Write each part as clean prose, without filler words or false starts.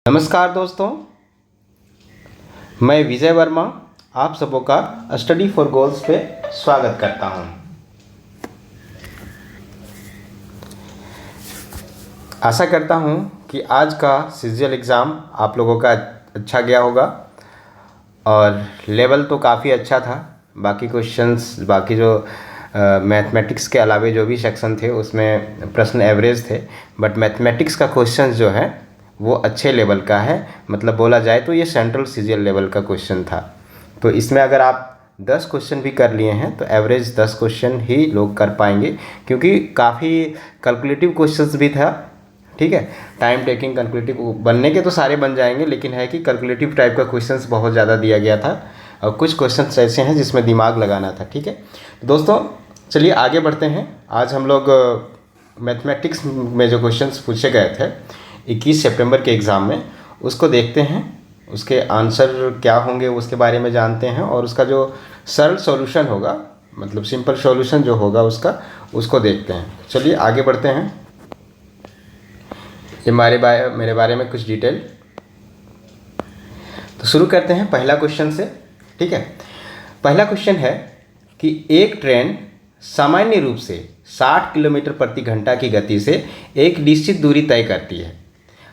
नमस्कार दोस्तों, मैं विजय वर्मा आप सबों का स्टडी फॉर गोल्स पे स्वागत करता हूं। आशा करता हूं कि आज का सीजीएल एग्ज़ाम आप लोगों का अच्छा गया होगा और लेवल तो काफ़ी अच्छा था। बाकी क्वेश्चंस, बाकी जो मैथमेटिक्स के अलावे जो भी सेक्शन थे उसमें प्रश्न एवरेज थे, बट मैथमेटिक्स का क्वेश्चन जो है वो अच्छे लेवल का है। मतलब बोला जाए तो ये सेंट्रल सीजीएल लेवल का क्वेश्चन था। तो इसमें अगर आप 10 क्वेश्चन भी कर लिए हैं तो एवरेज 10 क्वेश्चन ही लोग कर पाएंगे, क्योंकि काफ़ी कैलकुलेटिव क्वेश्चंस भी था। ठीक है, टाइम टेकिंग कैलकुलेटिव बनने के तो सारे बन जाएंगे, लेकिन है कि कैलकुलेटिव टाइप का क्वेश्चंस बहुत ज़्यादा दिया गया था और कुछ क्वेश्चंस ऐसे हैं जिसमें दिमाग लगाना था। ठीक है दोस्तों, चलिए आगे बढ़ते हैं। आज हम लोग मैथमेटिक्स में जो क्वेश्चंस पूछे गए थे 21 सितंबर के एग्ज़ाम में, उसको देखते हैं। उसके आंसर क्या होंगे उसके बारे में जानते हैं और उसका जो सरल सॉल्यूशन होगा, मतलब सिंपल सॉल्यूशन जो होगा उसको देखते हैं। चलिए आगे बढ़ते हैं। ये मेरे बारे में कुछ डिटेल तो शुरू करते हैं पहला क्वेश्चन से। ठीक है, पहला क्वेश्चन है कि एक ट्रेन सामान्य रूप से 60 किलोमीटर प्रति घंटा की गति से एक निश्चित दूरी तय करती है।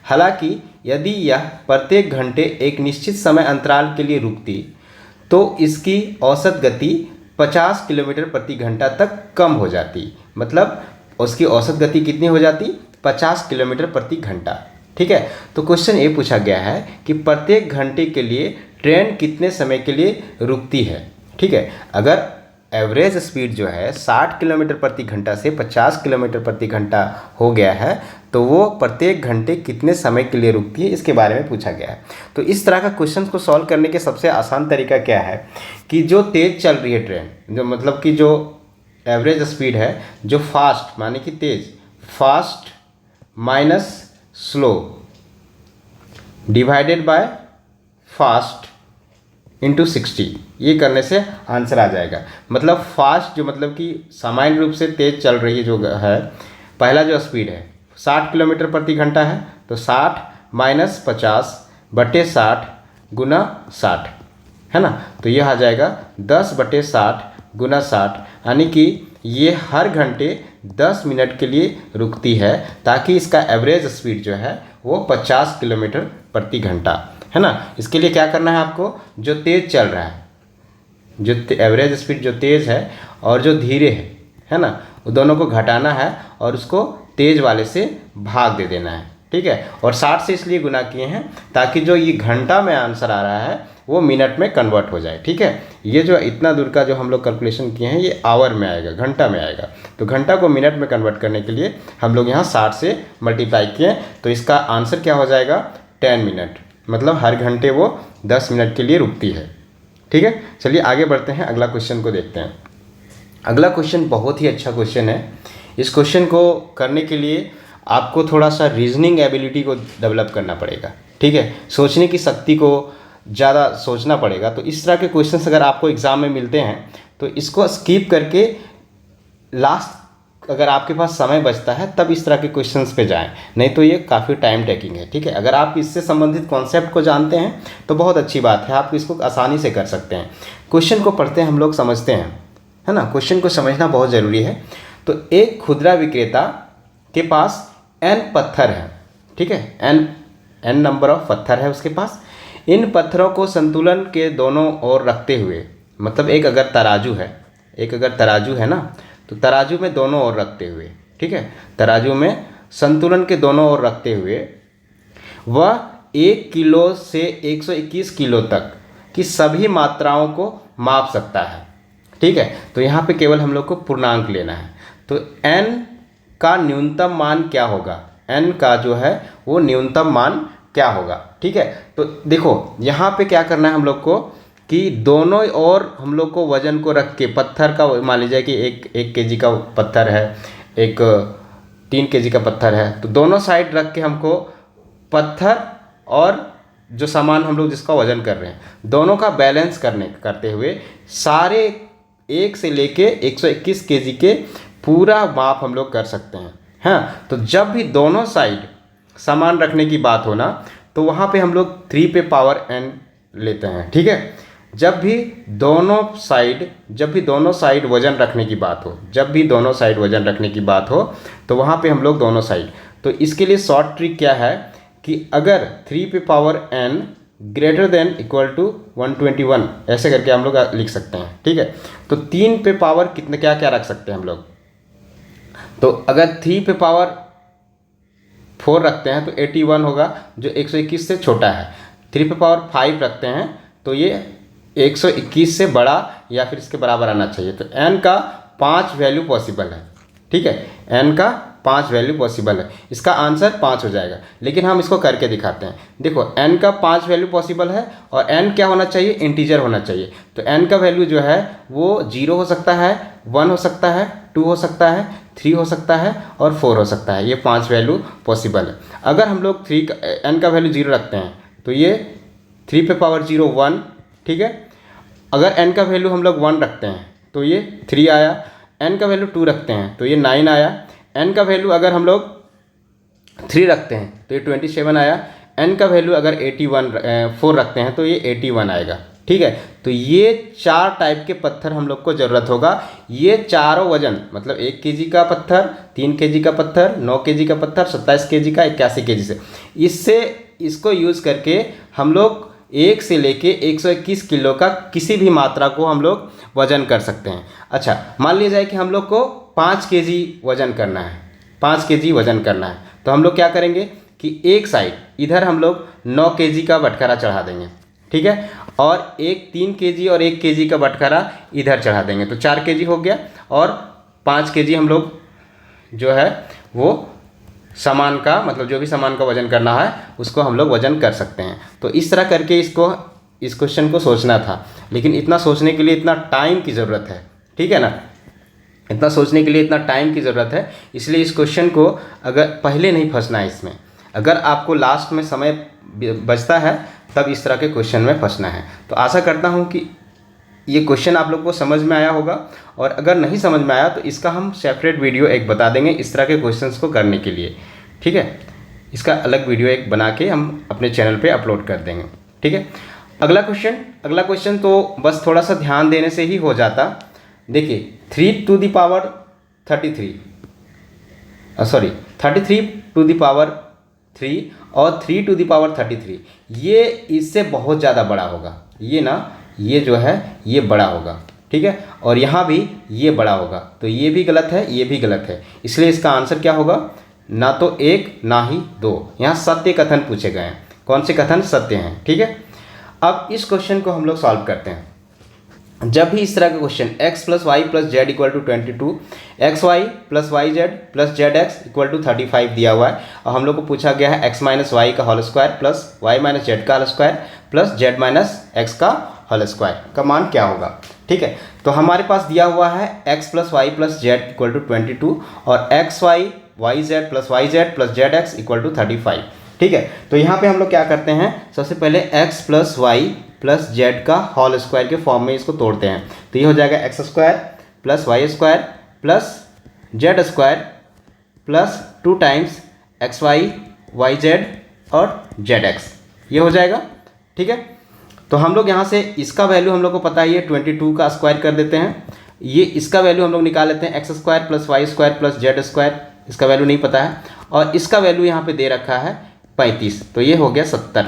हालांकि यदि यह प्रत्येक घंटे एक निश्चित समय अंतराल के लिए रुकती तो इसकी औसत गति 50 किलोमीटर प्रति घंटा तक कम हो जाती। मतलब उसकी औसत गति कितनी हो जाती? 50 किलोमीटर प्रति घंटा। ठीक है, तो क्वेश्चन ये पूछा गया है कि प्रत्येक घंटे के लिए ट्रेन कितने समय के लिए रुकती है। ठीक है, अगर एवरेज स्पीड जो है 60 किलोमीटर प्रति घंटा से 50 किलोमीटर प्रति घंटा हो गया है तो वो प्रत्येक घंटे कितने समय के लिए रुकती है, इसके बारे में पूछा गया है। तो इस तरह का क्वेश्चन को सॉल्व करने के सबसे आसान तरीका क्या है कि जो तेज़ चल रही है ट्रेन, जो मतलब कि जो एवरेज स्पीड है, जो फास्ट माने कि तेज़, fast minus slow divided by fast into 60, ये करने से आंसर आ जाएगा। मतलब फास्ट जो मतलब कि सामान्य रूप से तेज़ चल रही जो है, पहला जो स्पीड है 60 किलोमीटर प्रति घंटा है, तो 60 माइनस 50 बटे 60 गुना 60 है ना, तो यह आ जाएगा 10 बटे 60 गुना 60, यानी कि ये हर घंटे 10 मिनट के लिए रुकती है, ताकि इसका एवरेज स्पीड जो है वो 50 किलोमीटर प्रति घंटा है ना। इसके लिए क्या करना है आपको, जो तेज़ चल रहा है, जो एवरेज स्पीड जो तेज़ है और जो धीरे है ना, वो दोनों को घटाना है और उसको तेज़ वाले से भाग दे देना है। ठीक है, और 60 से इसलिए गुना किए हैं ताकि जो ये घंटा में आंसर आ रहा है वो मिनट में कन्वर्ट हो जाए। ठीक है, ये जो इतना दूर का जो हम लोग कैलकुलेशन किए हैं ये आवर में आएगा, घंटा में आएगा, तो घंटा को मिनट में कन्वर्ट करने के लिए हम लोग यहाँ 60 से मल्टीप्लाई किए, तो इसका आंसर क्या हो जाएगा 10 मिनट। मतलब हर घंटे वो 10 मिनट के लिए रुकती है। ठीक है, चलिए आगे बढ़ते हैं, अगला क्वेश्चन को देखते हैं। अगला क्वेश्चन बहुत ही अच्छा क्वेश्चन है। इस क्वेश्चन को करने के लिए आपको थोड़ा सा रीजनिंग एबिलिटी को डेवलप करना पड़ेगा। ठीक है, सोचने की शक्ति को ज़्यादा सोचना पड़ेगा। तो इस तरह के क्वेश्चंस अगर आपको एग्ज़ाम में मिलते हैं तो इसको स्किप करके लास्ट अगर आपके पास समय बचता है तब इस तरह के क्वेश्चंस पे जाएं, नहीं तो ये काफ़ी टाइम टेकिंग है। ठीक है, अगर आप इससे संबंधित कॉन्सेप्ट को जानते हैं तो बहुत अच्छी बात है, आप इसको आसानी से कर सकते हैं। क्वेश्चन को पढ़ते हैं हम लोग, समझते हैं, है ना। क्वेश्चन को समझना बहुत ज़रूरी है। तो एक खुदरा विक्रेता के पास n पत्थर है। ठीक है, n नंबर ऑफ पत्थर है उसके पास। इन पत्थरों को संतुलन के दोनों ओर रखते हुए, मतलब एक अगर तराजू है ना, तो तराजू में दोनों ओर रखते हुए, ठीक है, तराजू में संतुलन के दोनों ओर रखते हुए वह 1 किलो से 121 किलो तक की सभी मात्राओं को माप सकता है। ठीक है, तो यहाँ पे केवल हम लोग को पूर्णांक लेना है। तो n का न्यूनतम मान क्या होगा, n का जो है वो न्यूनतम मान क्या होगा। ठीक है, तो देखो यहाँ पे क्या करना है हम लोग को कि दोनों ओर हम लोग को वजन को रख के, पत्थर का मान लीजिए कि एक केजी का पत्थर है, एक 3 केजी का पत्थर है, तो दोनों साइड रख के हमको पत्थर और जो सामान हम लोग जिसका वजन कर रहे हैं दोनों का बैलेंस करते हुए सारे 1 से लेके 121 केजी के पूरा माप हम लोग कर सकते हैं। हाँ, तो जब भी दोनों साइड सामान रखने की बात हो ना, तो वहाँ पे हम लोग 3 पे पावर n लेते हैं, ठीक है। जब भी दोनों साइड वजन रखने की बात हो, तो वहाँ पे हम लोग दोनों साइड, तो इसके लिए शॉर्ट ट्रिक क्या है कि अगर 3 पे power n greater than equal to 121 ऐसे करके हम लोग लिख सकते हैं, ठीक है। तो 3 पे पावर कितने क्या क्या रख सकते हैं हम लोग, तो अगर 3 पे पावर 4 रखते हैं तो 81 होगा जो 121 से छोटा है। 3 पे पावर 5 रखते हैं तो ये 121 से बड़ा या फिर इसके बराबर आना चाहिए। तो n का 5 वैल्यू पॉसिबल है, ठीक है, n का 5 वैल्यू पॉसिबल है, इसका आंसर 5 हो जाएगा। लेकिन हम इसको करके दिखाते हैं। देखो n का 5 वैल्यू पॉसिबल है और n क्या होना चाहिए, इंटीजर होना चाहिए। तो n का वैल्यू जो है वो 0 हो सकता है, 1 हो सकता है, 2 हो सकता है, 3 हो सकता है और 4 हो सकता है। ये 5 वैल्यू पॉसिबल है। अगर हम लोग n का वैल्यू 0 रखते हैं तो ये 3 पे पावर 0 1, ठीक है। अगर n का वैल्यू हम लोग 1 रखते हैं तो ये 3 आया, n का वैल्यू 2 रखते हैं तो ये 9 आया, n का वैल्यू अगर हम लोग 3 रखते हैं तो ये 27 आया, n का वैल्यू अगर 4 रखते हैं तो ये 81 आएगा, ठीक है। तो ये 4 टाइप के पत्थर हम लोग को ज़रूरत होगा। ये चारों वजन मतलब 1 kg का पत्थर, 3 kg का पत्थर, 9 kg का पत्थर, 27 kg का, 81 kg से इसको यूज़ करके हम लोग 1 से लेके 121 किलो का किसी भी मात्रा को हम लोग वजन कर सकते हैं। अच्छा, मान लिया जाए कि हम लोग को 5 kg वजन करना है, 5 kg वजन करना है, तो हम लोग क्या करेंगे कि एक साइड इधर हम लोग 9 kg का बटखरा चढ़ा देंगे, ठीक है, और एक 3 kg और 1 kg का बटखरा इधर चढ़ा देंगे, तो 4 kg हो गया। और 5 kg हम लोग जो है वो सामान का मतलब जो भी सामान का वजन करना है उसको हम लोग वजन कर सकते हैं। तो इस तरह करके इस क्वेश्चन को सोचना था, लेकिन इतना सोचने के लिए इतना टाइम की ज़रूरत है, ठीक है ना, इतना सोचने के लिए इतना टाइम की ज़रूरत है। इसलिए इस क्वेश्चन को अगर पहले नहीं फंसना है इसमें, अगर आपको लास्ट में समय बचता है तब इस तरह के क्वेश्चन में फंसना है। तो आशा करता हूँ कि ये क्वेश्चन आप लोग को समझ में आया होगा, और अगर नहीं समझ में आया तो इसका हम सेपरेट वीडियो एक बता देंगे इस तरह के क्वेश्चंस को करने के लिए, ठीक है। इसका अलग वीडियो एक बना के हम अपने चैनल पे अपलोड कर देंगे, ठीक है। अगला क्वेश्चन तो बस थोड़ा सा ध्यान देने से ही हो जाता। देखिए 3 to the power 33 to the power 3 और 3 टू द पावर 33 ये इससे बहुत ज़्यादा बड़ा होगा। ये ना, ये जो है ये बड़ा होगा, ठीक है, और यहाँ भी ये बड़ा होगा। तो ये भी गलत है, ये भी गलत है, इसलिए इसका आंसर क्या होगा, ना तो 1 ना ही 2। यहाँ सत्य कथन पूछे गए हैं, कौन से कथन सत्य हैं, ठीक है। अब इस क्वेश्चन को हम लोग सॉल्व करते हैं। जब भी इस तरह का question x plus Y plus Z equal to 22, X Y plus Y Z plus Z X equal to 35 दिया हुआ है, और हम लोग को पूछा गया है x माइनस वाई का whole square plus Y minus Z का whole square plus Z minus X का होल स्क्वायर का मान क्या होगा, ठीक है। तो हमारे पास दिया हुआ है x plus Y plus Z equal to 22 और X Y Y Z plus Z X equal to 35, ठीक है। तो यहाँ पे हम लोग क्या करते हैं, सबसे पहले x plus Y plus Z का होल स्क्वायर के फॉर्म में इसको तोड़ते हैं। तो ये हो जाएगा X square plus Y square plus Z square plus 2 times X Y Y Z और जेड एक्स, ये हो जाएगा, ठीक है। तो हम लोग यहाँ से इसका वैल्यू हम लोग को पता ही है, 22 का स्क्वायर कर देते हैं। ये इसका वैल्यू हम लोग निकाल लेते हैं, X square plus Y square plus Z square, इसका वैल्यू नहीं पता है, और इसका वैल्यू यहाँ पे दे रखा है 35, तो ये हो गया 70,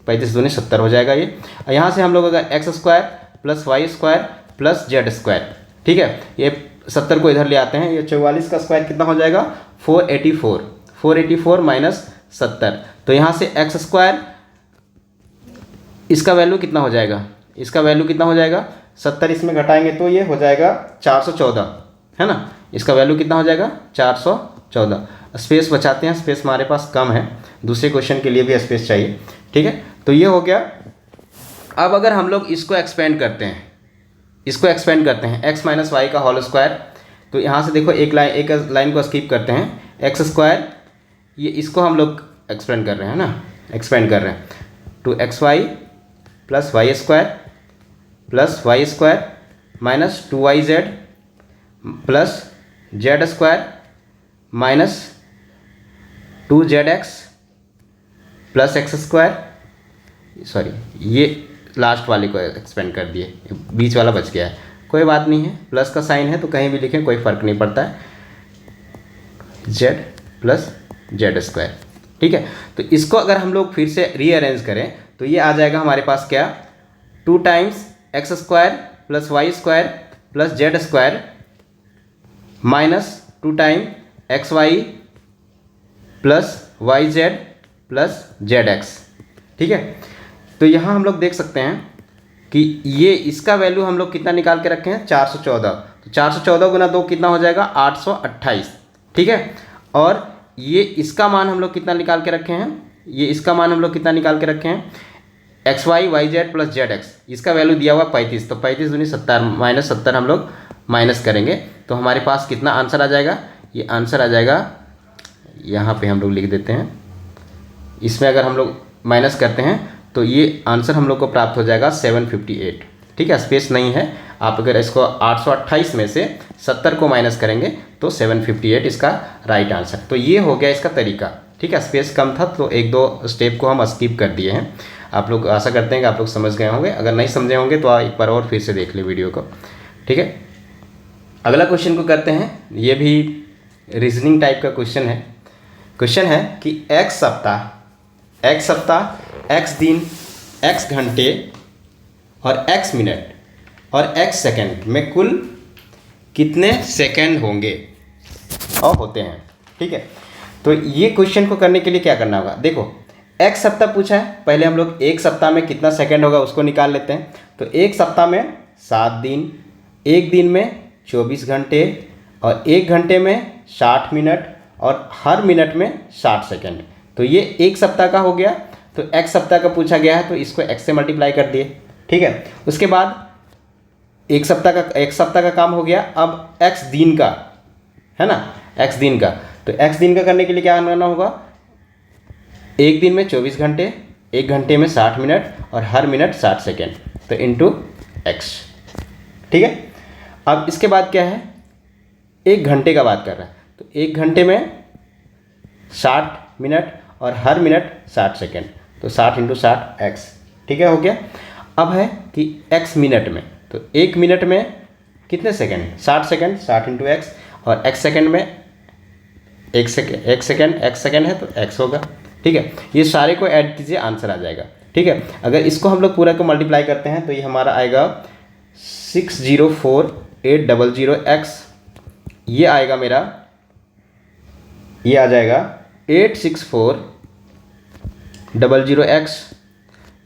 35 दूनी 70 हो जाएगा ये। और यहाँ से हम लोग अगर X square plus Y square plus Z square, ठीक है, ये 70 को इधर ले आते हैं, ये 44 का स्क्वायर कितना हो जाएगा 484 माइनस 70। तो यहाँ से एक्स स्क्वायर इसका वैल्यू कितना हो जाएगा, इसका वैल्यू कितना हो जाएगा 70, इसमें घटाएंगे तो ये हो जाएगा 414, है ना, इसका वैल्यू कितना हो जाएगा 414। स्पेस बचाते हैं, स्पेस हमारे पास कम है, दूसरे क्वेश्चन के लिए भी स्पेस चाहिए, ठीक है। तो ये हो गया। अब अगर हम लोग इसको एक्सपेंड करते हैं, एक्स माइनस वाई का होल स्क्वायर, तो यहाँ से देखो एक लाइन को स्किप करते हैं, एक्स स्क्वायर, ये इसको हम लोग एक्सपेंड कर रहे हैं ना, एक्सपेंड कर रहे हैं two X Y plus Y square minus 2y Z plus Z square minus 2 Z X plus X square, sorry ये लास्ट वाले को एक्सपेंड कर दिए, बीच वाला बच गया है, कोई बात नहीं है, प्लस का साइन है तो कहीं भी लिखें कोई फ़र्क नहीं पड़ता है, जेड प्लस जेड स्क्वायर। ठीक है, तो इसको अगर हम लोग फिर से रीअरेंज करें तो ये आ जाएगा हमारे पास क्या, 2 times X square plus Y square plus Z square minus 2 time X Y plus Y Z plus Z X. ठीक है, तो यहाँ हम लोग देख सकते हैं कि ये इसका वैल्यू हम लोग कितना निकाल के रखे हैं, 414। तो 414 गुना 2 कितना हो जाएगा, 828। ठीक है, और ये इसका मान हम लोग कितना निकाल के रखे हैं, ये इसका मान हम लोग कितना निकाल के रखे हैं, X Y Y Z plus Z X, इसका वैल्यू दिया हुआ 35। तो 35 दूनी 70 माइनस 70 हम लोग माइनस करेंगे तो हमारे पास कितना आंसर आ जाएगा, ये आंसर आ जाएगा, यहाँ पे हम लोग लिख देते हैं, इसमें अगर हम लोग माइनस करते हैं तो ये आंसर हम लोग को प्राप्त हो जाएगा 758। ठीक है, स्पेस नहीं है, आप अगर इसको 828 में से 70 को माइनस करेंगे तो 758 इसका राइट आंसर। तो ये हो गया इसका तरीका। ठीक है, स्पेस कम था तो 1-2 स्टेप को हम स्किप कर दिए हैं। आप लोग आशा करते हैं कि आप लोग समझ गए होंगे, अगर नहीं समझे होंगे तो आप एक बार और फिर से देख लें वीडियो को। ठीक है, अगला क्वेश्चन को करते हैं, ये भी रीजनिंग टाइप का क्वेश्चन है। क्वेश्चन है कि x सप्ताह, x दिन, x घंटे और x मिनट और x सेकंड में कुल कितने सेकंड होंगे और होते हैं। ठीक है, तो ये क्वेश्चन को करने के लिए क्या करना होगा, देखो एक सप्ताह पूछा है, पहले हम लोग एक सप्ताह में कितना सेकंड होगा उसको निकाल लेते हैं। तो एक सप्ताह में 7 दिन, एक दिन में 24 घंटे और एक घंटे में 60 मिनट और हर मिनट में 60 सेकंड। तो ये एक सप्ताह का हो गया। तो एक सप्ताह का पूछा गया है तो इसको x से मल्टीप्लाई कर दिए। ठीक है, उसके बाद एक सप्ताह का काम हो गया। अब x दिन का है ना, x दिन का, तो x दिन का करने के लिए क्या करना होगा, एक दिन में 24 घंटे, एक घंटे में 60 मिनट और हर मिनट 60 सेकेंड, तो इंटू x। ठीक है, अब इसके बाद क्या है, एक घंटे का बात कर रहा है, तो एक घंटे में 60 मिनट और हर मिनट 60 सेकेंड, तो 60 इंटू 60 x। ठीक है, हो गया। अब है कि x मिनट में, तो एक मिनट में कितने सेकेंड, 60 सेकेंड, 60 इंटू x, और x सेकेंड में एक सेकेंड x सेकेंड है तो x होगा। ठीक है, ये सारे को ऐड कीजिए, आंसर आ जाएगा। ठीक है, अगर इसको हम लोग पूरा को मल्टीप्लाई करते हैं तो ये हमारा आएगा 604800x, ये आएगा मेरा, ये आ जाएगा 86400x,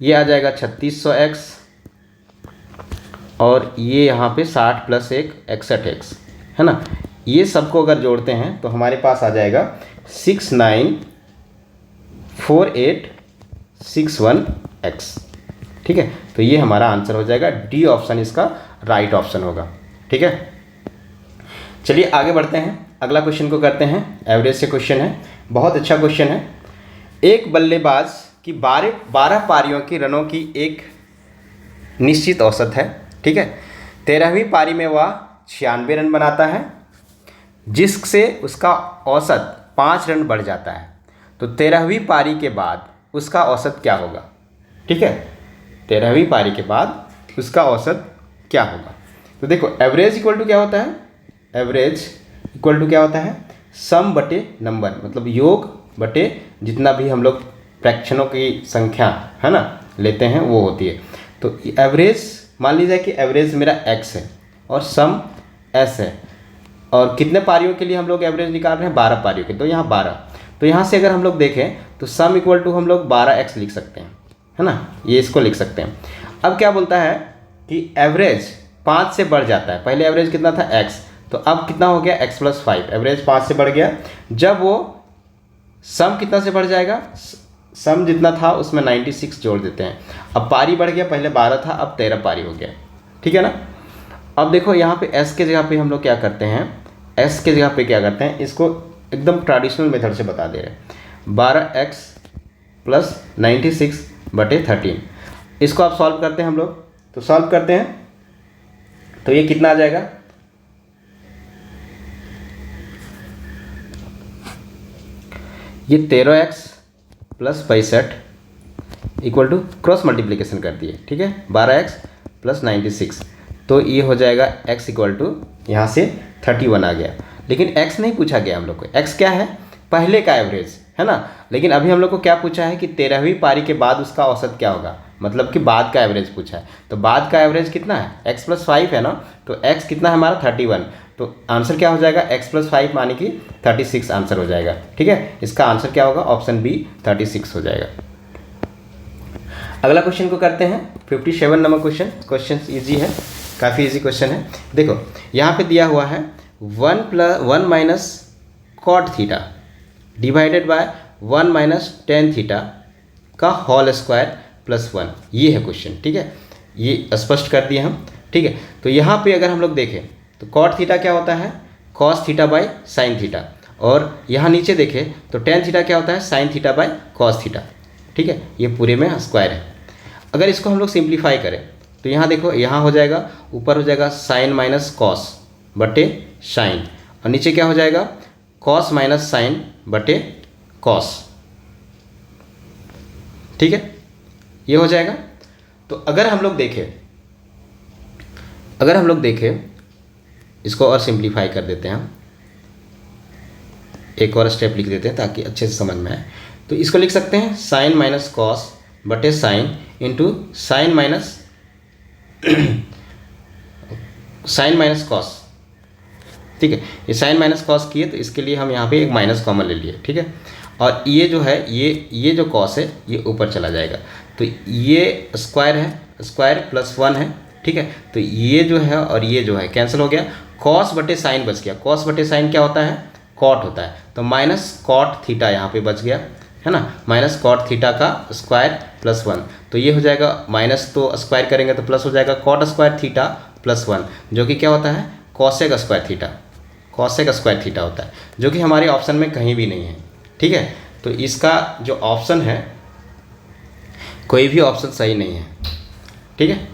ये आ जाएगा 3600x, और ये यहाँ पे 60 + 1 61x है ना। ये सबको अगर जोड़ते हैं तो हमारे पास आ जाएगा 694861x। ठीक है, तो ये हमारा आंसर हो जाएगा, डी ऑप्शन इसका राइट ऑप्शन होगा। ठीक है, चलिए आगे बढ़ते हैं, अगला क्वेश्चन को करते हैं। एवरेज से क्वेश्चन है, बहुत अच्छा क्वेश्चन है। एक बल्लेबाज की 12 पारियों की रनों की एक निश्चित औसत है। ठीक है, 13वीं पारी में वह 96 रन बनाता है, जिससे उसका औसत 5 रन बढ़ जाता है। तो 13वीं पारी के बाद उसका औसत क्या होगा। ठीक है, 13वीं पारी के बाद उसका औसत क्या होगा। तो देखो, एवरेज इक्वल टू क्या होता है, एवरेज इक्वल टू क्या होता है, सम बटे नंबर, मतलब योग बटे जितना भी हम लोग फ्रैक्शनों की संख्या है ना लेते हैं वो होती है। तो एवरेज मान लीजिए कि एवरेज मेरा x है और सम s है, और कितने पारियों के लिए हम लोग एवरेज निकाल रहे हैं, 12 पारियों के, तो यहाँ 12। तो यहाँ से अगर हम लोग देखें तो सम इक्वल टू हम लोग 12x लिख सकते हैं, है ना, ये इसको लिख सकते हैं। अब क्या बोलता है कि एवरेज 5 से बढ़ जाता है, पहले एवरेज कितना था x, तो अब कितना हो गया x + 5, एवरेज 5 से बढ़ गया। जब वो सम कितना से बढ़ जाएगा, सम जितना था उसमें 96 जोड़ देते हैं। अब पारी बढ़ गया, पहले 12 था अब 13 पारी हो गया। ठीक है ना। अब देखो यहाँ पे s के जगह पे हम लोग क्या करते हैं, s के जगह पे क्या करते हैं, इसको एकदम ट्रेडिशनल मेथड से बता दे रहे हैं, 12x + 96 बटे 13। इसको आप सॉल्व करते हैं हम लोग, तो सॉल्व करते हैं तो ये कितना आ जाएगा, ये 13x plus 65 equal to cross multiplication कर दिए, ठीक है, 12x प्लस 96। तो ये हो जाएगा x इक्वल टू यहाँ से 31 आ गया। लेकिन x नहीं पूछा गया हम लोग को, x क्या है, पहले का एवरेज है ना। लेकिन अभी हम लोग को क्या पूछा है कि 13वीं पारी के बाद उसका औसत क्या होगा, मतलब कि बाद का एवरेज पूछा है। तो बाद का एवरेज कितना है, x प्लस 5 है ना, तो x कितना है हमारा 31। तो आंसर क्या हो जाएगा, x प्लस 5 माने कि 36 आंसर हो जाएगा, ठीक है। इसका आंसर क्या होगा, ऑप्शन बी 36 हो जाएगा। अगला क्वेश्चन को करते हैं, 57 नंबर क्वेश्चन इजी है, काफ़ी इजी क्वेश्चन है। देखो यहाँ पे दिया हुआ है 1 minus cot theta divided by 1 minus tan theta का होल स्क्वायर प्लस 1, ये है क्वेश्चन, ठीक है। ये स्पष्ट कर दिए हम, ठीक है। तो यहाँ पे अगर हम लोग देखें तो कॉट थीटा क्या होता है, cos theta by sine theta, और यहाँ नीचे देखें तो टेन थीटा क्या होता है, sine theta by cos theta, ठीक है। ये पूरे में स्क्वायर है। अगर इसको हम लोग सिंप्लीफाई करें तो यहाँ देखो, यहाँ हो जाएगा, ऊपर हो जाएगा साइन माइनस कॉस बटे साइन, और नीचे क्या हो जाएगा, कॉस माइनस साइन बटे कॉस, ठीक है, ये हो जाएगा। तो अगर हम लोग देखें इसको और सिंप्लीफाई कर देते हैं हम, एक और स्टेप लिख देते हैं ताकि अच्छे से समझ में आए। तो इसको लिख सकते हैं साइन माइनस कॉस बटे sine into sine minus cos, ठीक है। ये साइन माइनस कॉस किए तो इसके लिए हम यहाँ पे एक माइनस कॉमन ले लिए, ठीक है। और ये जो है, ये जो कॉस है ये ऊपर चला जाएगा, तो ये स्क्वायर है, स्क्वायर प्लस 1 है, ठीक है। तो ये जो है और ये जो है कैंसिल हो गया, कॉस बटे साइन बच गया। कॉस बटे साइन क्या होता है, कॉट होता है, तो माइनस कॉट थीटा यहाँ पे बच गया, है ना, माइनस कॉट थीटा का स्क्वायर प्लस 1। तो ये हो जाएगा, माइनस तो स्क्वायर करेंगे तो प्लस हो जाएगा, कॉट स्क्वायर थीटा प्लस 1, जो कि क्या होता है, cosec square theta, cosec square theta होता है, जो कि हमारे ऑप्शन में कहीं भी नहीं है, ठीक है। तो इसका जो ऑप्शन है, कोई भी ऑप्शन सही नहीं है, ठीक है।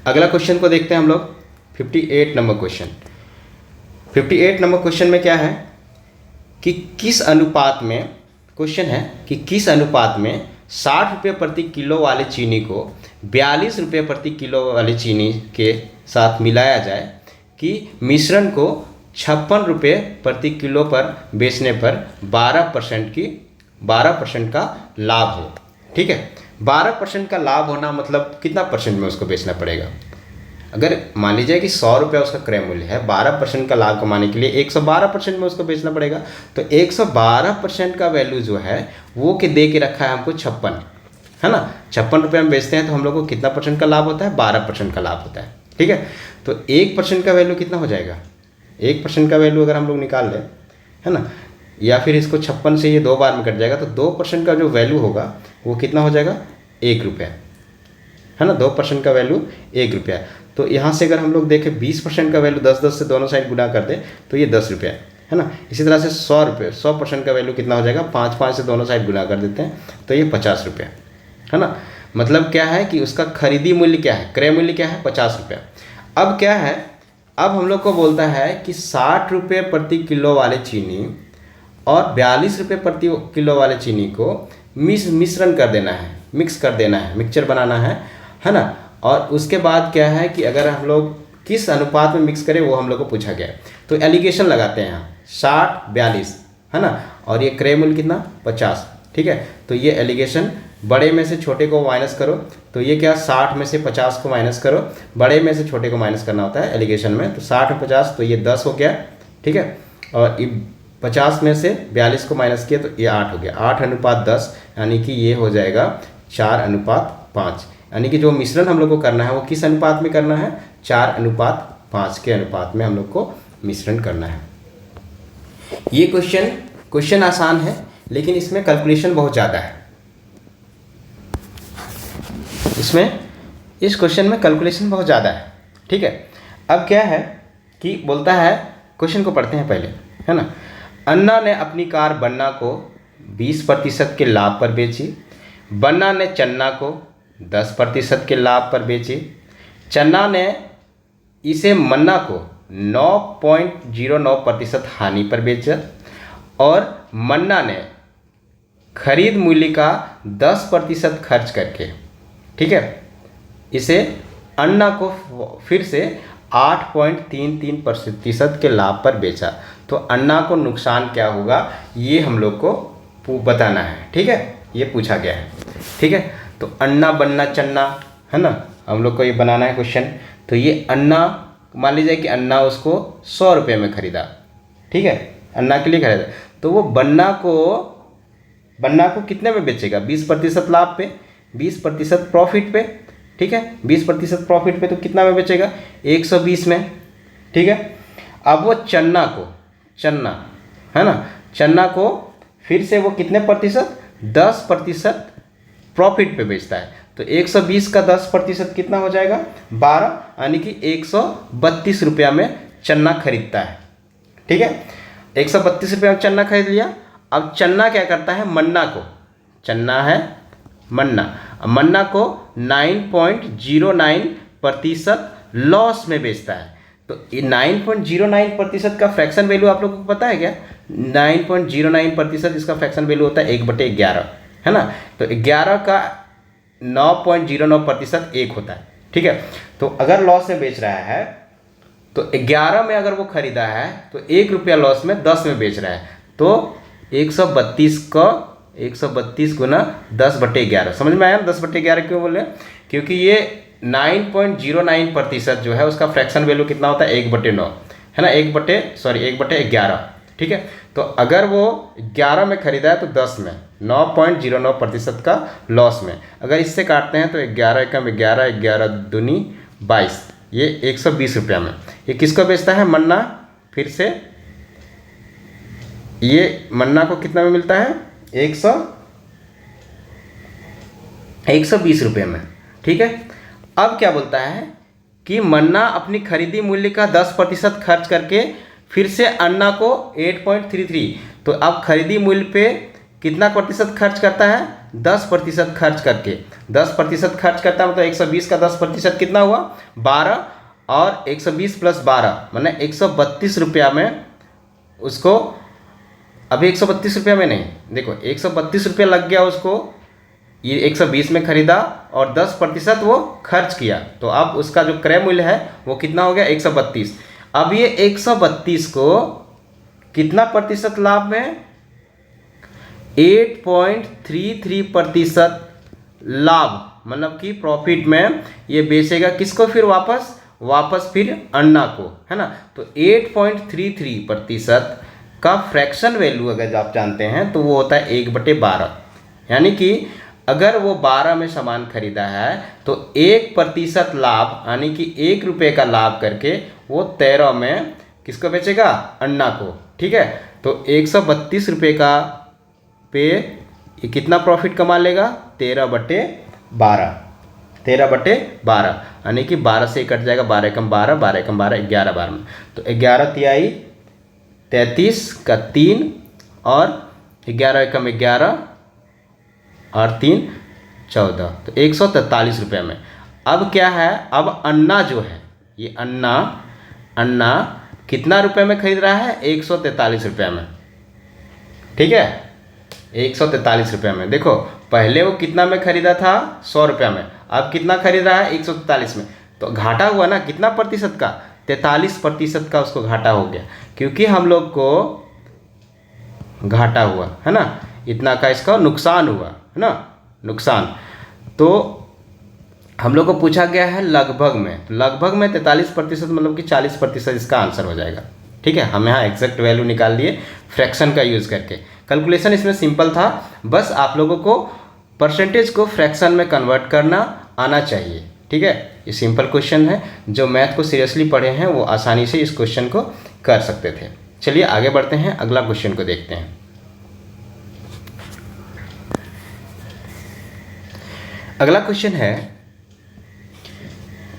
अगला क्वेश्चन को देखते हैं हम लोग, 58 नंबर क्वेश्चन। 58 नंबर क्वेश्चन में क्या है कि किस अनुपात में, क्वेश्चन है कि किस अनुपात में 60 रुपये प्रति किलो वाले चीनी को 42 रुपये प्रति किलो वाले चीनी के साथ मिलाया जाए कि मिश्रण को 56 रुपये प्रति किलो पर बेचने पर 12% का लाभ हो, ठीक है। 12% का लाभ होना मतलब कितना परसेंट में उसको बेचना पड़ेगा। अगर मान लीजिए कि 100 रुपये उसका क्रय मूल्य है, 12% का लाभ कमाने के लिए 112% में उसको बेचना पड़ेगा। तो 112% का वैल्यू जो है वो के दे के रखा है हमको 56, है ना। 56 रुपये में बेचते हैं तो हम लोग को कितना परसेंट का लाभ होता है, 12% का लाभ होता है, ठीक है। तो 1% का वैल्यू कितना हो जाएगा, 1% का वैल्यू अगर हम लोग निकाल लें, है ना, या फिर इसको 56 से ये 2 बार में कट जाएगा, तो 2% का जो वैल्यू होगा वो कितना हो जाएगा, 1 रुपया, है ना। 2% का वैल्यू 1 रुपया। तो यहाँ से अगर हम लोग देखें 20% का वैल्यू 10 से दोनों साइड गुना कर दें तो ये 10 रुपया, है ना। इसी तरह से 100 रुपये, 100% का वैल्यू कितना हो जाएगा, 5 से दोनों साइड गुना कर देते हैं तो ये 50 रुपया, है ना। मतलब क्या है कि उसका खरीदी मूल्य क्या है, क्रय मूल्य क्या है, 50 रुपया। अब क्या है, अब हम लोग को बोलता है कि 60 रुपये प्रति किलो वाले चीनी और 42 रुपये प्रति किलो वाले चीनी को मिश्रण कर देना है, मिक्स कर देना है, मिक्सचर बनाना है ना। और उसके बाद क्या है कि अगर हम लोग किस अनुपात में मिक्स करें वो हम लोग को पूछा गया है। तो एलिगेशन लगाते हैं यहाँ 60-42, है ना, और ये क्रय मूल्य कितना 50, ठीक है। तो ये एलिगेशन, बड़े में से छोटे को माइनस करो, तो ये क्या 60 में से 50 को माइनस करो, बड़े में से छोटे को माइनस करना होता है एलिगेशन में। तो 60 में 50 तो ये 10 हो गया, ठीक है। और 50 में से 42 को माइनस किया तो ये 8 हो गया, 8:10, यानी कि ये हो जाएगा 4:5, यानी कि जो मिश्रण हम लोग को करना है वो किस अनुपात में करना है, 4:5 के अनुपात में हम लोग को मिश्रण करना है। ये क्वेश्चन आसान है, लेकिन इसमें कैलकुलेशन बहुत ज़्यादा है। इस क्वेश्चन में कैलकुलेशन बहुत ज़्यादा है, ठीक है। अब क्या है कि बोलता है, क्वेश्चन को पढ़ते हैं पहले, है ना। अन्ना ने अपनी कार बन्ना को 20% के लाभ पर बेची, बन्ना ने चन्ना को 10% के लाभ पर बेची, चन्ना ने इसे मन्ना को 9.09% हानि पर बेचा, और मन्ना ने खरीद मूल्य का 10% खर्च करके, ठीक है, इसे अन्ना को फिर से 8.33% के लाभ पर बेचा। तो अन्ना को नुकसान क्या होगा ये हम लोग को बताना है, ठीक है, ये पूछा गया है, ठीक है। तो अन्ना बनना चन्ना, है ना, हम लोग को ये बनाना है क्वेश्चन। तो ये अन्ना, मान लीजिए कि अन्ना उसको 100 रुपये में खरीदा, ठीक है, अन्ना के लिए खरीदा, तो वो बन्ना को कितने में बेचेगा, 20% लाभ पे, 20% प्रॉफिट पे, ठीक है, 20% प्रॉफिट पे, तो कितना में बेचेगा, 120 में, ठीक है। अब वो चन्ना है ना, चन्ना को फिर से वो कितने प्रतिशत, 10% प्रॉफिट पे बेचता है। तो 120 का 10% कितना हो जाएगा, 12, यानी कि 132 रुपया में चन्ना खरीदता है, ठीक है। 132 रुपया में चन्ना खरीद लिया। अब चन्ना क्या करता है, मन्ना को 9.09% लॉस में बेचता है। तो 9.09% का फ्रैक्शन वैल्यू आप लोगों को पता है क्या, 9.09% इसका फ्रैक्शन वैल्यू होता है 1/11, है ना। तो 11 का 9.09% 1 होता है, ठीक है। तो अगर लॉस में बेच रहा है तो 11 में अगर वो खरीदा है तो 1 रुपया लॉस में 10 में बेच रहा है, तो 132 गुना 10/11, समझ में आया ना। 10/11 क्यों बोले, क्योंकि ये 9.09% जो है उसका फ्रैक्शन वैल्यू कितना होता है, 1/9, है ना, 1/11, ठीक है। तो अगर वो 11 में खरीदा है तो 10 में 9.09% का लॉस में, अगर इससे काटते हैं तो 11 एकम 11, 11 दूनी 22, ये 120 रुपया में। ये किसको बेचता है, मन्ना, फिर से ये मन्ना को कितना में मिलता है, 120 रुपये में, ठीक है। अब क्या बोलता है कि मन्ना अपनी खरीदी मूल्य का 10% खर्च करके फिर से अन्ना को 8.33, तो अब खरीदी मूल्य पे कितना प्रतिशत खर्च करता है, 10% खर्च करके, 10% खर्च करता है, मतलब 120 का 10% कितना हुआ, 12, और 120 + 12 माने 132 रुपया में उसको, अभी 132 रुपया में नहीं, देखो 132 रुपया लग गया उसको, ये 120 में खरीदा और 10% वो खर्च किया, तो अब उसका जो क्रय मूल्य है वो कितना हो गया, 132। अब ये 132 को कितना प्रतिशत लाभ में, 8.33% लाभ, मतलब कि प्रॉफिट में ये बेचेगा किसको, फिर वापस फिर अन्ना को, है ना। तो 8.33% का फ्रैक्शन वैल्यू अगर आप जानते हैं तो वो होता है 1/12, यानी कि अगर वो 12 में सामान खरीदा है तो 1% लाभ, यानी कि 1 रुपये का लाभ करके वो 13 में किसको बेचेगा, अन्ना को, ठीक है। तो 132 रुपये का पे ये कितना प्रॉफिट कमा लेगा, 13/12, यानी कि 12 से कट जाएगा, 12 एकम 12, 12 एकम 12, 11 बार में, तो 11 तिहाई 33 का 3, और 11 एकम 11 और 3 14, तो 143 रुपये में। अब क्या है, अब अन्ना जो है, ये अन्ना कितना रुपये में खरीद रहा है, 143 रुपये में, ठीक है, 143 रुपये में। देखो पहले वो कितना में खरीदा था, 100 रुपया में, अब कितना खरीद रहा है, 143 में, तो घाटा हुआ ना, कितना प्रतिशत का, 43% का उसको घाटा हो गया, क्योंकि हम लोग को घाटा हुआ है ना, इतना का इसका नुकसान हुआ है ना, नुकसान। तो हम लोग को पूछा गया है लगभग में, तो लगभग में 43% मतलब कि 40% इसका आंसर हो जाएगा, ठीक है। हम यहाँ एग्जैक्ट वैल्यू निकाल लिए फ्रैक्शन का यूज़ करके। कैलकुलेशन इसमें सिंपल था, बस आप लोगों को परसेंटेज को फ्रैक्शन में कन्वर्ट करना आना चाहिए, ठीक है। ये सिंपल क्वेश्चन है, जो मैथ को सीरियसली पढ़े हैं वो आसानी से इस क्वेश्चन को कर सकते थे। चलिए आगे बढ़ते हैं, अगला क्वेश्चन को देखते हैं। अगला क्वेश्चन है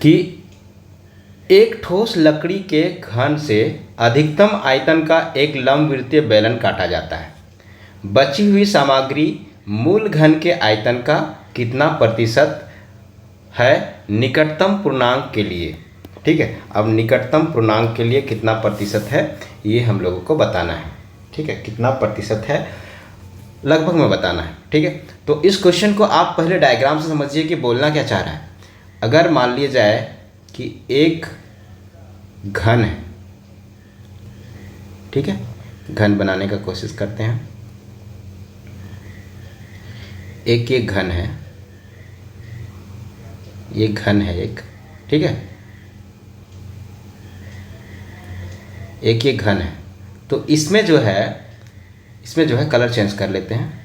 कि एक ठोस लकड़ी के घन से अधिकतम आयतन का एक लंबवृत्तीय बेलन काटा जाता है। बची हुई सामग्री मूल घन के आयतन का कितना प्रतिशत है निकटतम पूर्णांक के लिए, ठीक है। अब निकटतम पूर्णांक के लिए कितना प्रतिशत है ये हम लोगों को बताना है, ठीक है, कितना प्रतिशत है लगभग में बताना है, ठीक है। तो इस क्वेश्चन को आप पहले डायग्राम से समझिए कि बोलना क्या चाह रहा है। अगर मान लिया जाए कि एक घन है, ठीक है, घन बनाने का कोशिश करते हैं। एक ये घन है, ये घन है एक, ठीक है, एक ये घन है। तो इसमें जो है कलर चेंज कर लेते हैं।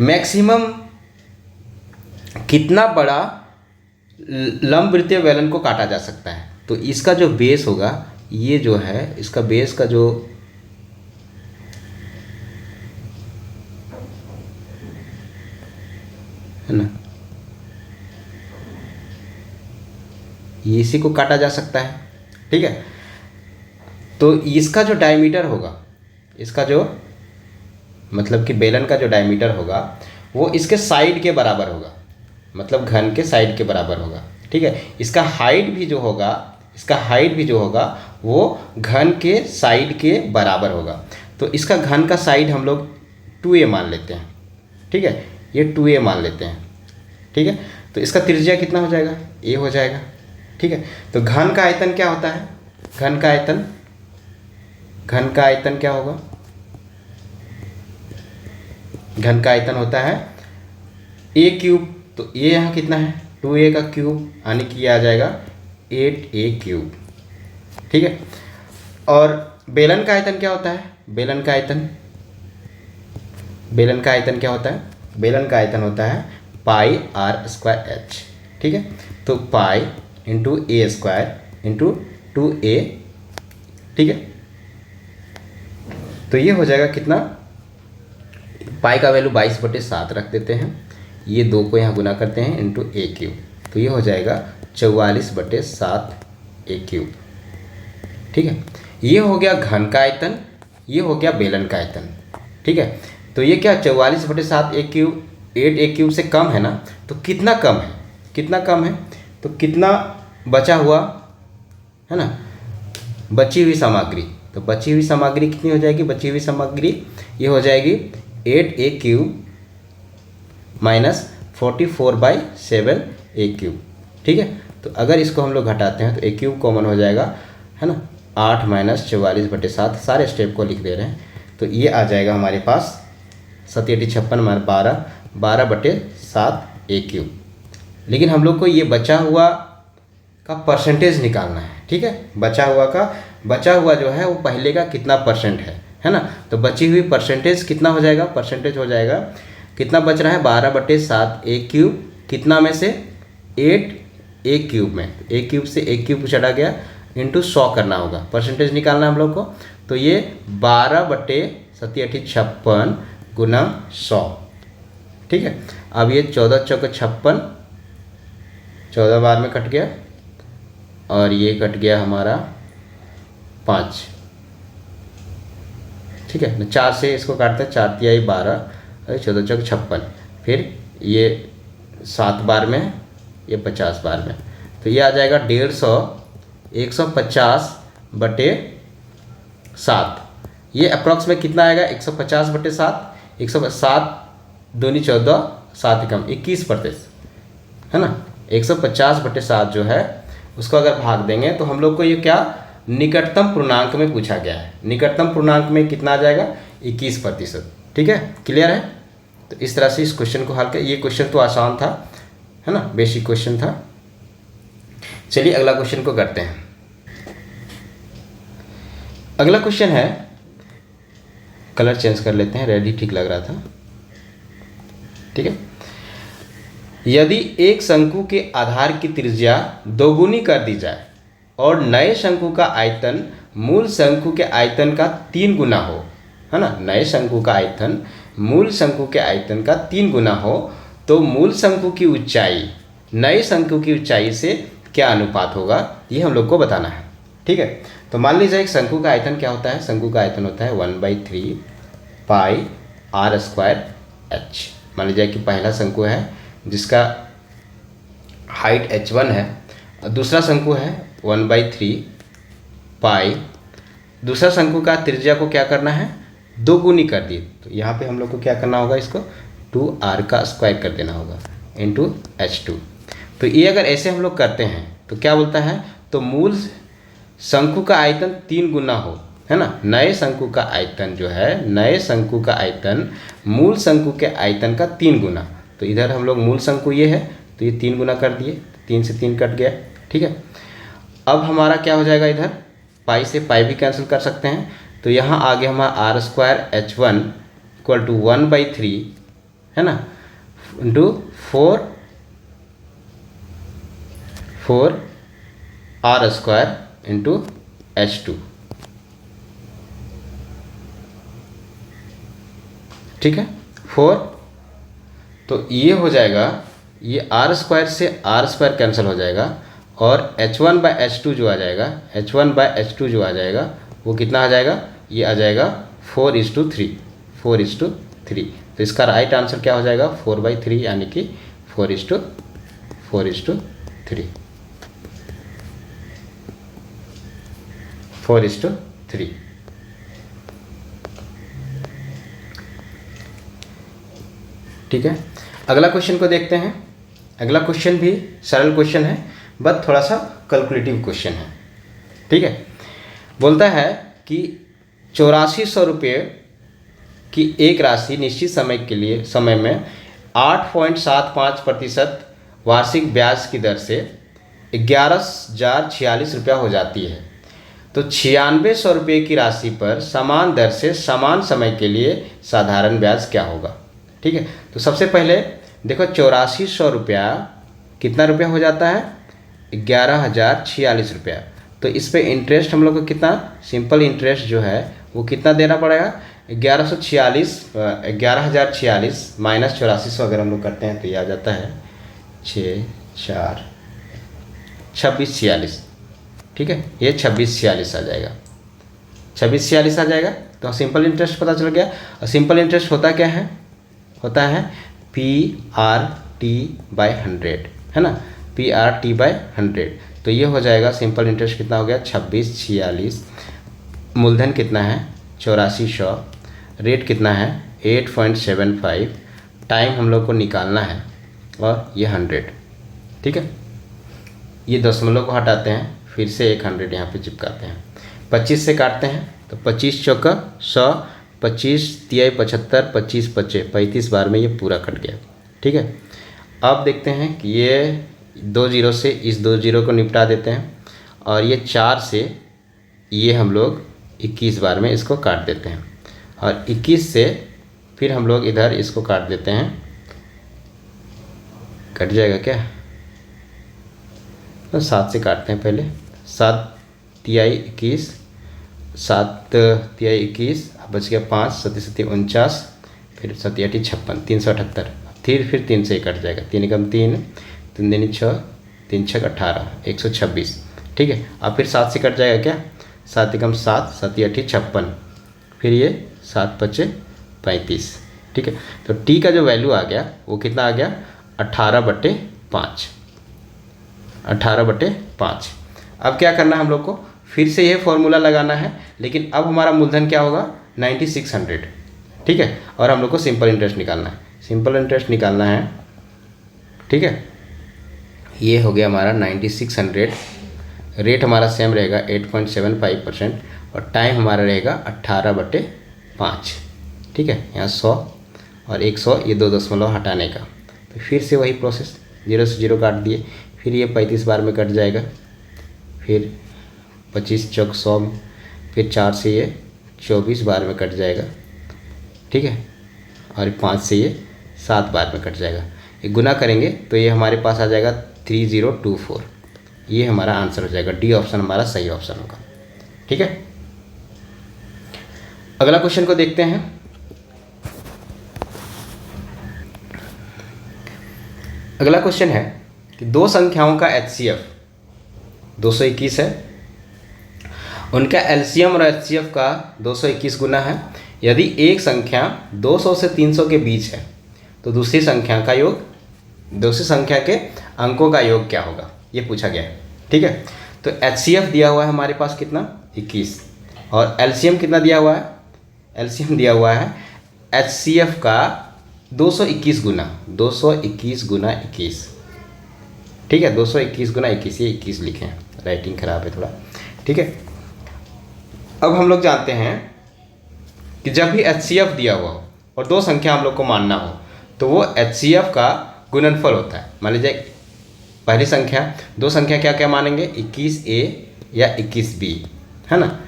मैक्सिमम कितना बड़ा लंबवृत्तीय बेलन को काटा जा सकता है। तो इसका जो बेस होगा, ये जो है इसका बेस का जो है ना, ये इसी को काटा जा सकता है, ठीक है। तो इसका जो डायमीटर होगा, इसका जो मतलब कि बेलन का जो डायमीटर होगा वो इसके साइड के बराबर होगा, मतलब घन के साइड के बराबर होगा, ठीक है। इसका हाइट भी जो होगा वो घन के साइड के बराबर होगा। तो इसका घन का साइड हम लोग 2a मान लेते हैं, ठीक है, ये 2a मान लेते हैं, ठीक है। तो इसका त्रिज्या कितना हो जाएगा, a हो जाएगा, ठीक है। तो घन का आयतन क्या होता है, घन का आयतन क्या होगा, घन का आयतन होता है a क्यूब। तो ये यहाँ कितना है, 2a का क्यूब, यानी कि आ जाएगा 8a क्यूब, ठीक है। और बेलन का आयतन क्या होता है, बेलन का आयतन क्या होता है, बेलन का आयतन होता है पाई r स्क्वायर h, ठीक है। तो पाई इंटू ए स्क्वायर इंटू 2a, ठीक है। तो ये हो जाएगा कितना, पाई का वैल्यू 22/7 रख देते हैं, ये 2 को यहाँ गुना करते हैं इंटू a क्यूब। तो ये हो जाएगा 44/7 a क्यूब, ठीक है। ये हो गया घन का आयतन, ये हो गया बेलन का आयतन, ठीक है। तो ये क्या 44/7 a क्यूब 8a क्यूब से कम है ना। तो कितना कम है, तो कितना बचा हुआ है ना, बची हुई सामग्री। तो बची हुई सामग्री कितनी हो जाएगी, बची हुई सामग्री ये हो जाएगी 8a cube minus 44/7 a cube, ठीक है। तो अगर इसको हम लोग घटाते हैं तो a क्यूब कॉमन हो जाएगा, है ना, 8 माइनस 44/7, सारे स्टेप को लिख दे रहे हैं। तो ये आ जाएगा हमारे पास 7 × 56 12/7 a क्यूब। लेकिन हम लोग को ये बचा हुआ का परसेंटेज निकालना है, ठीक है। बचा हुआ जो है वो पहले का कितना परसेंट है ना। तो बची हुई परसेंटेज कितना हो जाएगा, परसेंटेज हो जाएगा कितना बच रहा है 12/7 a क्यूब, कितना में से 8a क्यूब में, a क्यूब से a क्यूब चढ़ा गया इंटू 100 करना होगा, परसेंटेज निकालना है हम लोग को। तो ये 12/7 गुना 100, ठीक है। अब ये 14 × 56, 14 बार में कट गया, और ये कट गया हमारा 5, ठीक है। 4 से इसको काटते हैं, 4 × 3 = 12, 14 × 56, फिर ये 7 बार में, ये 50 बार में। तो ये आ जाएगा 150/7। ये अप्रॉक्स में कितना आएगा 150/7, 107 दूनी 14, 7 कम 21%, है ना। 150/7 जो है उसको अगर भाग देंगे तो हम लोग को ये क्या निकटतम पूर्णांक में पूछा गया है। निकटतम पूर्णांक में कितना आ जाएगा 21%, ठीक है। क्लियर है। तो इस तरह से इस क्वेश्चन को हल कर, ये क्वेश्चन तो आसान था, है ना, बेसिक क्वेश्चन था। चलिए अगला क्वेश्चन को करते हैं। अगला क्वेश्चन है, कलर चेंज कर लेते हैं, रेड ही ठीक लग रहा था, ठीक है। यदि एक शंकु के आधार की त्रिज्या दोगुनी कर दी जाए और नए शंकु का आयतन मूल शंकु के आयतन का 3 गुना हो, है ना, नए शंकु का आयतन मूल शंकु के आयतन का 3 गुना हो, तो मूल शंकु की ऊंचाई नए शंकु की ऊंचाई से क्या अनुपात होगा, ये हम लोग को बताना है, ठीक है। तो मान लीजिए एक शंकु का आयतन क्या होता है, शंकु का आयतन होता है 1/3 पाई r स्क्वायर h। मान लीजिए कि पहला शंकु है जिसका हाइट h1 है, और दूसरा शंकु है 1/3 पाई दूसरा शंकु का त्रिज्या को क्या करना है, 2 गुनी कर दिए, तो यहाँ पे हम लोग को क्या करना होगा, इसको 2r का स्क्वायर कर देना होगा इंटू H2। तो ये अगर ऐसे हम लोग करते हैं तो क्या बोलता है, तो मूल शंकु का आयतन 3 गुना हो, है ना। नए शंकु का आयतन जो है, नए शंकु का आयतन मूल शंकु के आयतन का 3 गुना। तो इधर हम लोग मूल शंकु ये है तो ये 3 गुना कर दिए, 3 से 3 कट गया, ठीक है। अब हमारा क्या हो जाएगा, इधर पाई से पाई भी कैंसिल कर सकते हैं, तो यहाँ आगे हमारा r² H1 = 1/3, है ना, इंटू 4r² इंटू H2, ठीक है 4। तो ये हो जाएगा, ये r² से r² कैंसिल हो जाएगा और H1/H2 जो आ जाएगा, H1/H2 जो आ जाएगा वो कितना आ जाएगा, ये आ जाएगा 4:3, 4:3। तो इसका राइट आंसर क्या हो जाएगा, 4/3, यानी कि 4:3, 4:3। ठीक है, अगला क्वेश्चन को देखते हैं। अगला क्वेश्चन भी सरल क्वेश्चन है, बट थोड़ा सा कैलकुलेटिव क्वेश्चन है, ठीक है। बोलता है कि 8400 रुपये की एक राशि निश्चित समय में 8.75% वार्षिक ब्याज की दर से 11,046 रुपया हो जाती है। तो 9600 रुपये की राशि पर समान दर से समान समय के लिए साधारण ब्याज क्या होगा, ठीक है। तो सबसे पहले देखो 8400 रुपया कितना रुपया हो जाता है, 11,046 रुपया। तो इस पे इंटरेस्ट हम लोग को कितना, सिंपल इंटरेस्ट जो है वो कितना देना पड़ेगा, 11,046 माइनस 8400 अगर हम लोग करते हैं तो ये आ जाता है 2646, ठीक है। ये 2646 आ जाएगा, 2646 आ जाएगा। तो सिंपल इंटरेस्ट पता चल गया। और सिंपल इंटरेस्ट होता क्या है, होता है PRT/100, है ना, PRT/100। तो ये हो जाएगा सिंपल इंटरेस्ट कितना हो गया, 2646, मूलधन कितना है 8400, रेट कितना है 8.75, टाइम हम लोग को निकालना है और ये 100, ठीक है। ये दशमलव को हटाते हैं, फिर से एक 100 यहाँ पे चिपकाते हैं, 25 से काटते हैं तो 25 चौका 100, 25 तिहाई 75, 25 पचे 35 बार में ये पूरा कट गया, ठीक है। अब देखते हैं कि ये 2 जीरो से इस 2 जीरो को निपटा देते हैं और ये 4 से ये हम लोग 21 बार में इसको काट देते हैं और 21 से फिर हम लोग इधर इसको काट देते हैं, कट जाएगा क्या, तो 7 से काटते हैं पहले, 7 तिहाई 21, 7 तिहाई 21, बच गया 5, 7 7 49, फिर 7 8 56, 378, फिर 3 से कट जाएगा, 3 एकम 3, 3 दूनी 6, 3 6 18, 126, ठीक है। अब फिर 7 से कट जाएगा क्या, 7 एकम 7, 7 8 56, फिर ये 7 पचे 35, ठीक है। तो टी का जो वैल्यू आ गया वो कितना आ गया, 18/5, 18/5। अब क्या करना है हम लोग को, फिर से ये फॉर्मूला लगाना है, लेकिन अब हमारा मूलधन क्या होगा 9600, ठीक है। और हम लोग को सिंपल इंटरेस्ट निकालना है, सिंपल इंटरेस्ट निकालना है, ठीक है। ये हो गया हमारा 9600, रेट हमारा सेम रहेगा 8.75% और टाइम हमारा रहेगा 18/5, ठीक है। यहाँ 100 और 100, ये 2 दशमलव हटाने का, तो फिर से वही प्रोसेस, 0 से 0 काट दिए, फिर ये 35 बार में कट जाएगा, फिर 25 चौक 100, फिर 4 से ये 24 बार में कट जाएगा, ठीक है। और 5 से ये 7 बार में कट जाएगा। ये गुना करेंगे तो ये हमारे पास आ जाएगा 3024, ये हमारा आंसर हो जाएगा, डी ऑप्शन हमारा सही ऑप्शन होगा, ठीक है। अगला क्वेश्चन को देखते हैं। अगला क्वेश्चन है कि 2 संख्याओं का HCF 221 है, उनका LCM और HCF का 221 गुना है। यदि एक संख्या 200 से 300 के बीच है तो दूसरी संख्या का योग, दूसरी संख्या के अंकों का योग क्या होगा, ये पूछा गया है, ठीक है। तो HCF दिया हुआ है हमारे पास कितना 21, और एलसीएम कितना दिया हुआ है, एलसीएम दिया हुआ है HCF का 221 गुना 21, ठीक है, 221 गुना 21, ये 21 लिखे हैं, राइटिंग खराब है थोड़ा, ठीक है। अब हम लोग जानते हैं कि जब भी HCF दिया हुआ हो और दो संख्या हम लोग को मानना हो तो वो HCF का गुणनफल होता है। मान लीजिए पहली संख्या, दो संख्या क्या क्या मानेंगे, 21A या 21B, है ना।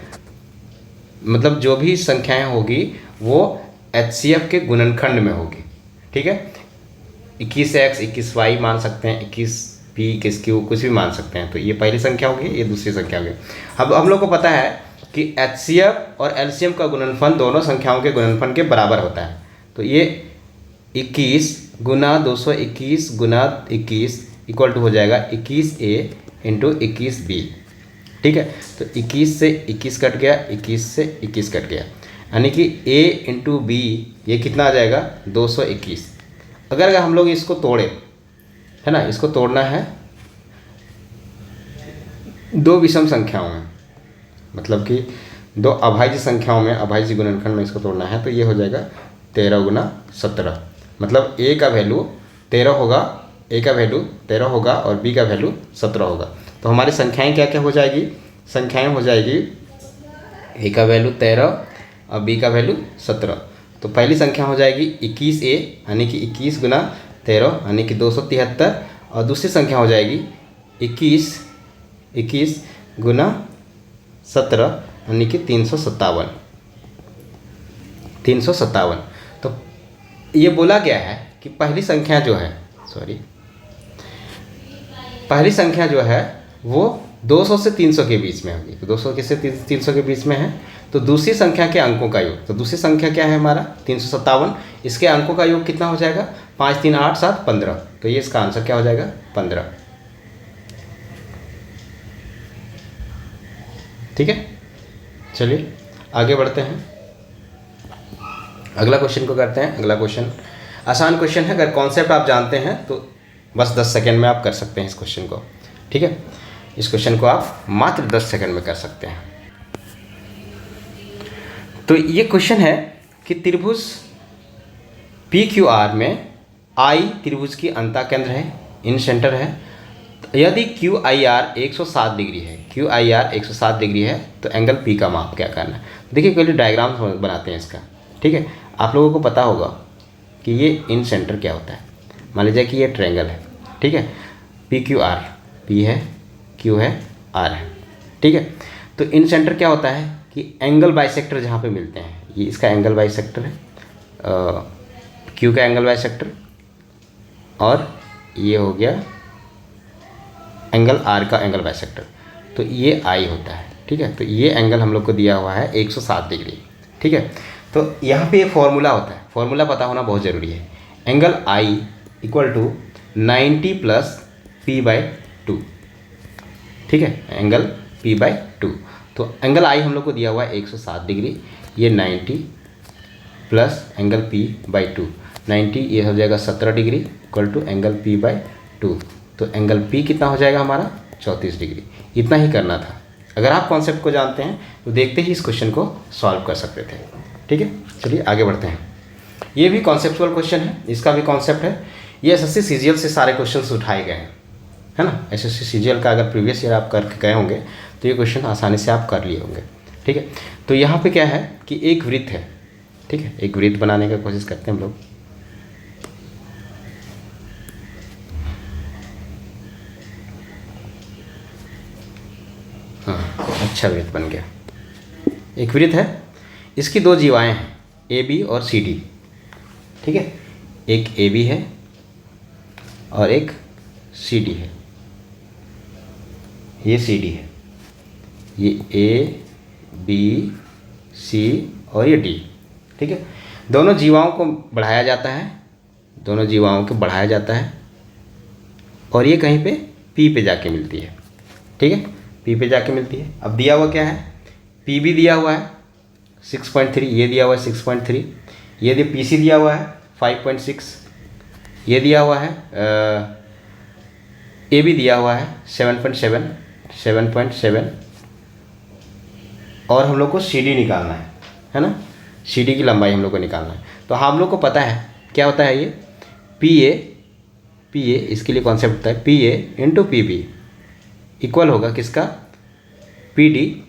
मतलब जो भी संख्याएं होगी वो HCF के गुणनखंड में होगी, ठीक है। 21X 21Y मान सकते हैं, 21P 21Q कुछ भी मान सकते हैं। तो ये पहली संख्या होगी, ये दूसरी संख्या होगी। अब हम लोग को पता है कि HCF और LCM का गुणनफल दोनों संख्याओं के गुणनफल के बराबर होता है। तो ये 21 गुना 221 गुना 21 इक्वल टू हो जाएगा 21A इंटू 21B, ठीक है। तो 21 से 21 कट गया, 21 से 21 कट गया, यानी कि A इंटू B ये कितना आ जाएगा, 221। अगर हम लोग इसको तोड़े, है ना, इसको तोड़ना है दो विषम संख्याओं में, मतलब कि दो अभाज्य संख्याओं में, अभाज्य गुणनखंड में इसको तोड़ना है, तो ये हो जाएगा 13 गुना 17। मतलब A का वैल्यू 13 होगा, A का वैल्यू 13 होगा और B का वैल्यू 17 होगा। तो हमारी संख्याएं क्या क्या हो जाएगी, संख्याएं हो जाएगी A का वैल्यू 13 और B का वैल्यू 17। तो पहली संख्या हो जाएगी 21A यानी कि 21 गुना 13 यानी कि 273, और दूसरी संख्या हो जाएगी 21 गुना 17 यानी कि 357। तो ये बोला गया है कि पहली संख्या जो है, पहली संख्या जो है वो 200 से 300 के बीच में होगी। तो 200 से 300 के बीच में है, तो दूसरी संख्या के अंकों का योग, तो दूसरी संख्या क्या है हमारा 357, इसके अंकों का योग कितना हो जाएगा 5 3 8 7 15। तो ये इसका आंसर क्या हो जाएगा 15, ठीक है। चलिए आगे बढ़ते हैं, अगला क्वेश्चन को करते हैं। अगला क्वेश्चन आसान क्वेश्चन है, अगर कॉन्सेप्ट आप जानते हैं तो बस 10 सेकेंड में आप कर सकते हैं इस क्वेश्चन को, ठीक है। इस क्वेश्चन को आप मात्र 10 सेकंड में कर सकते हैं। तो ये क्वेश्चन है कि त्रिभुज PQR में I त्रिभुज की अंतःकेंद्र है, इन सेंटर है। यदि QIR 107 डिग्री है, QIR 107 डिग्री है, तो एंगल P का माप क्या करना है। देखिए पहले डायग्राम बनाते हैं इसका, ठीक है। आप लोगों को पता होगा कि ये इन सेंटर क्या होता है। मान लीजिए कि ये ट्रायंगल है, ठीक है, PQR, P है, Q है, R है, ठीक है। तो इन सेंटर क्या होता है कि एंगल बाइसेक्टर जहाँ पे मिलते हैं, ये इसका एंगल बाइसेक्टर है, Q का एंगल बाइसेक्टर, और ये हो गया एंगल R का एंगल बाइसेक्टर, तो ये I होता है, ठीक है। तो ये एंगल हम लोग को दिया हुआ है 107 डिग्री, ठीक है। तो यहाँ पे फॉर्मूला होता है, फॉर्मूला पता होना बहुत ज़रूरी है। Angle I equal to 90 plus P/2, ठीक है, एंगल P/2। तो एंगल I हम लोग को दिया हुआ है 107 डिग्री, ये 90 प्लस एंगल P/2, 90 ये हो जाएगा 17 degree equal to angle P/2। तो एंगल P कितना हो जाएगा हमारा 34 डिग्री। इतना ही करना था। अगर आप कॉन्सेप्ट को जानते हैं तो देखते ही इस क्वेश्चन को सॉल्व कर सकते थे, ठीक है। चलिए आगे बढ़ते हैं। ये भी कॉन्सेप्चुअल क्वेश्चन है, इसका भी कॉन्सेप्ट है। ये SSC CGL से सारे क्वेश्चन उठाए गए हैं, है ना। SSC CGL का अगर प्रीवियस ईयर आप करके गए होंगे तो ये क्वेश्चन आसानी से आप कर लिए होंगे, ठीक है। तो यहाँ पे क्या है कि एक वृत्त है, ठीक है, एक वृत्त बनाने की कोशिश करते हैं हम लोग। हाँ, अच्छा वृत्त बन गया। एक वृत्त है, इसकी दो जीवाएँ हैं AB और CD, ठीक है। एक AB है और एक CD है, ये CD है, ये A B C और ये D, ठीक है। दोनों जीवाओं को बढ़ाया जाता है, दोनों जीवाओं को बढ़ाया जाता है और ये कहीं पे P पे जाके मिलती है, ठीक है, P पे जाके मिलती है। अब दिया हुआ क्या है, P भी दिया हुआ है 6.3, ये दिया हुआ है 6.3, ये PC दिया हुआ है 5.6, ये दिया हुआ है A भी दिया हुआ है 7.7, और हम लोग को सी डी निकालना है ना, सी डी की लंबाई हम लोग को निकालना है। तो हम लोग को पता है क्या होता है ये पी ए इसके लिए कॉन्सेप्ट होता है P A into P B equal होगा किसका, P D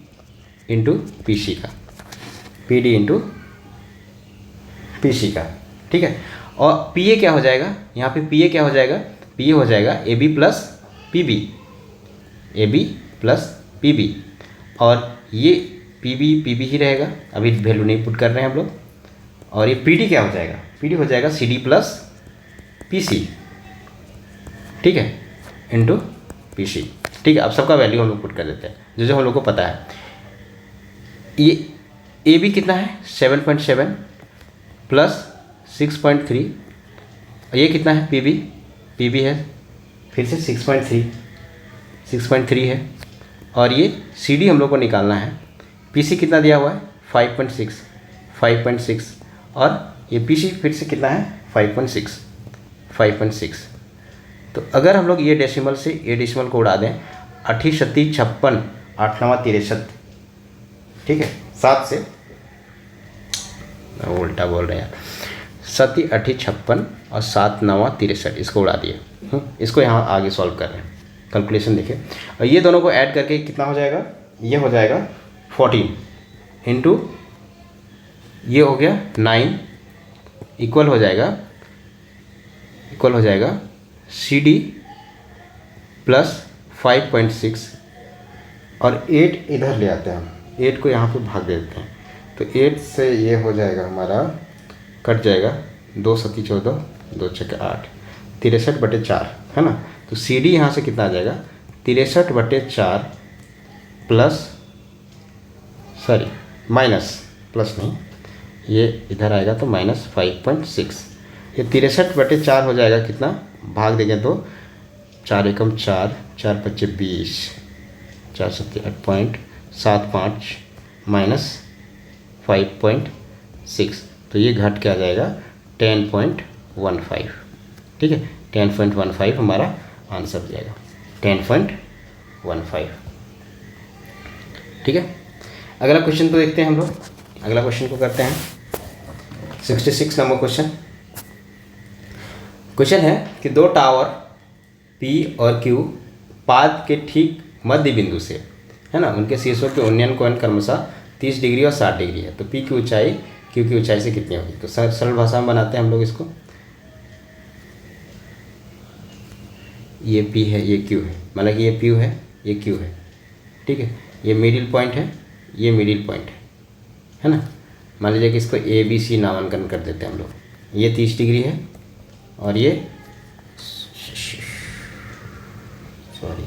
into P C का, P D into P C का, ठीक है। और पी ए क्या हो जाएगा, यहाँ पे पी ए क्या हो जाएगा, पी ए हो जाएगा A B plus P B, A B plus P B, और ये पी बी ही रहेगा, अभी वैल्यू नहीं पुट कर रहे हैं हम लोग। और ये पी डी क्या हो जाएगा, पी डी हो जाएगा C D plus P C, ठीक है, इंटू पी सी, ठीक है। अब सबका वैल्यू हम लोग पुट कर देते हैं जो जो हम लोग को पता है। ये ए बी कितना है 7.7 प्लस 6.3, ये कितना है पी बी है फिर से 6.3 है, और ये सी डी हम लोग को निकालना है, पी सी कितना दिया हुआ है 5.6, और ये पी सी फिर से कितना है 5.6। तो अगर हम लोग ये डेसिमल से ये डेसिमल को उड़ा दें, 8 सत्ती 56, 8 नवा 63, ठीक है, 7 से उल्टा बोल रहे हैं, 7 8 56 और 7 9 63, इसको उड़ा दिए। इसको यहाँ आगे सॉल्व कर रहे हैं, कैलकुलेशन देखिए, और ये दोनों को ऐड करके कितना हो जाएगा, ये हो जाएगा 14 इंटू ये हो गया 9 इक्वल हो जाएगा सी डी प्लस 5.6, और 8 इधर ले आते हैं हम, 8 को यहाँ पे भाग देते हैं, तो 8 से ये हो जाएगा हमारा, कट जाएगा 2 सत्ती 14, 2 छक्के 8, 63/4 है ना। तो सी डी यहाँ से कितना आ जाएगा 63/4 प्लस माइनस, प्लस नहीं, ये इधर आएगा तो माइनस 5.6, ये 63/4 हो जाएगा कितना, भाग देंगे तो 4 एकम 4, 4 पच्चे 20, 4 सत्ती 8.75 माइनस 5.6, तो ये घट के आ जाएगा 10.15, ठीक है, 10.15 हमारा आंसर हो जाएगा, 10.15, ठीक है। अगला क्वेश्चन को देखते हैं हम लोग, अगला क्वेश्चन को करते हैं 66 नंबर क्वेश्चन है कि दो टावर P और Q पाद के ठीक मध्य बिंदु से, है ना, उनके शीर्षों के उन्नयन कोण क्रमशः 30 डिग्री और 60 डिग्री है, तो P की ऊंचाई Q की ऊंचाई से कितनी होगी। तो सरल भाषा में बनाते हैं हम लोग इसको, ये P है, ये Q है, मतलब कि ये P है, ये Q है, ठीक है, ये मिडिल पॉइंट है, ये मिडिल पॉइंट है ना। मान लीजिए कि इसको ए बी सी नामांकन कर देते हैं हम लोग, ये 30 डिग्री है और ये सॉरी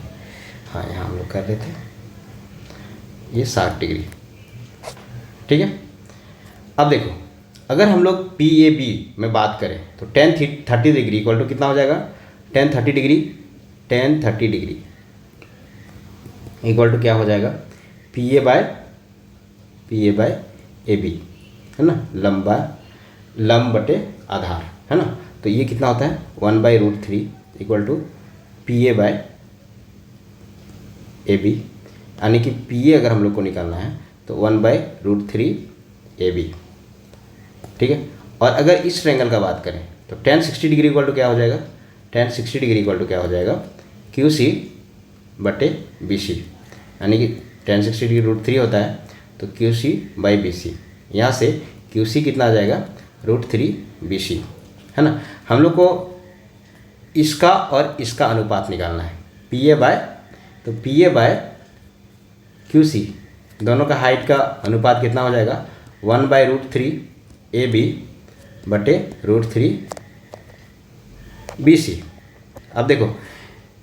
हाँ यहाँ हम लोग कर देते हैं ये 60 डिग्री, ठीक है। अब देखो अगर हम लोग पी ए बी में बात करें तो 10-30 डिग्री इक्वल टू कितना हो जाएगा, 10-30 डिग्री इक्वल टू क्या हो जाएगा, P A by A B, है ना, लंब बटे आधार, है ना। तो ये कितना होता है 1/√3 equal to P A by A B, यानी कि पी ए अगर हम लोग को निकालना है तो 1/√3 ए बी, ठीक है। और अगर इस ट्रायंगल का बात करें तो 10-60 डिग्री इक्वल टू क्या हो जाएगा, 10-60 डिग्री इक्वल टू क्या हो जाएगा, क्यू सी बटे बी सी, यानी कि 10-60 डिग्री √3 होता है तो Q C by B C, यहाँ से क्यू सी कितना आ जाएगा √3 बी सी, है ना। हम लोग को इसका और इसका अनुपात निकालना है, पी ए बाय, तो P A by Q C दोनों का हाइट का अनुपात कितना हो जाएगा 1/√3 ए बी बटे √3 बी सी। अब देखो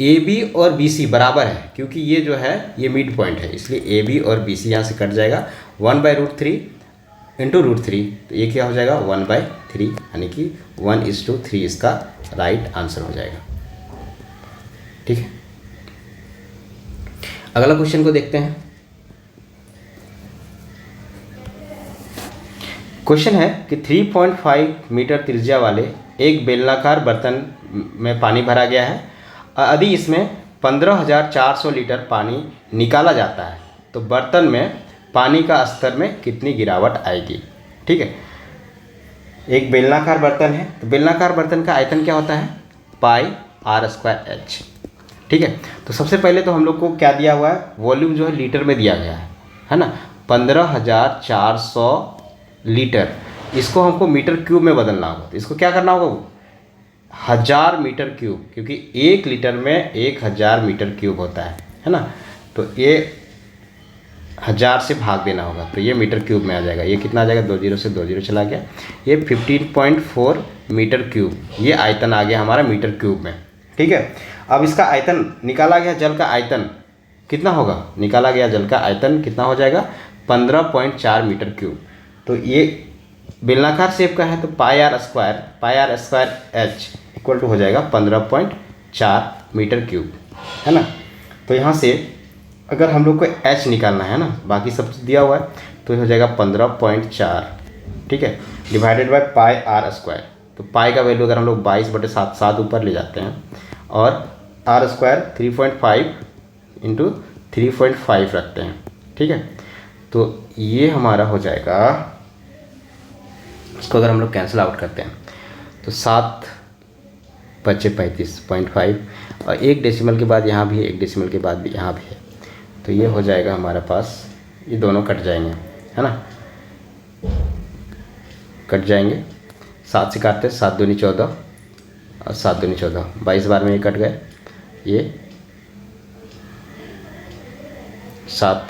ए बी और बी सी बराबर है, क्योंकि ये जो है ये मिड पॉइंट है, इसलिए ए बी और बी सी यहाँ से कट जाएगा, 1/√3 इंटू √3, तो ये क्या हो जाएगा 1/3, यानी कि 1:3 इसका राइट आंसर हो जाएगा, ठीक है। अगला क्वेश्चन को देखते हैं। क्वेश्चन है कि 3.5 मीटर त्रिज्या वाले एक बेलनाकार बर्तन में पानी भरा गया है, यदि इसमें 15,400 लीटर पानी निकाला जाता है तो बर्तन में पानी का स्तर में कितनी गिरावट आएगी। ठीक है, एक बेलनाकार बर्तन है, तो बेलनाकार बर्तन का आयतन क्या होता है, पाई आर स्क्वायर एच। ठीक है, तो सबसे पहले तो हम लोग को क्या दिया हुआ है, वॉल्यूम जो है लीटर में दिया गया है ना, 15,400 लीटर। इसको हमको मीटर क्यूब में बदलना होगा, तो इसको क्या करना होगा, 1000 मीटर क्यूब, क्योंकि 1 लीटर में 1000 मीटर क्यूब होता है ना। तो ये 1000 से भाग देना होगा, तो ये मीटर क्यूब में आ जाएगा। ये कितना आ जाएगा, 2 जीरो से 2 जीरो चला गया, ये 15.4 मीटर क्यूब, ये आयतन आ गया हमारा मीटर क्यूब में। ठीक है, अब इसका आयतन निकाला गया, जल का आयतन कितना होगा, निकाला गया जल का आयतन कितना हो जाएगा, 15.4 मीटर क्यूब। तो ये बेलनाकार शेप का है, तो pi are square h equal to हो जाएगा 15.4 मीटर क्यूब, है ना। तो यहाँ से अगर हम लोग को एच निकालना है ना, बाकी सब दिया हुआ है, तो हो जाएगा 15.4, ठीक है, divided by pi are square. तो पाई का वैल्यू अगर हम लोग 22/7 7 ऊपर ले जाते हैं, और आर स्क्वायर 3.5 इंटू 3.5 रखते हैं। ठीक है, तो ये हमारा हो जाएगा, इसको अगर हम लोग कैंसिल आउट करते हैं तो 7 बचे 35.5, और 1 डेसिमल के बाद यहाँ भी है, 1 डेसिमल के बाद भी यहाँ भी है, तो ये हो जाएगा हमारे पास, ये दोनों कट जाएंगे, है ना, कट जाएंगे। 7 से काटते हैं, 7 दूनी 14 और 7 दूनी 14, 22 बार में ये कट गए, ये 7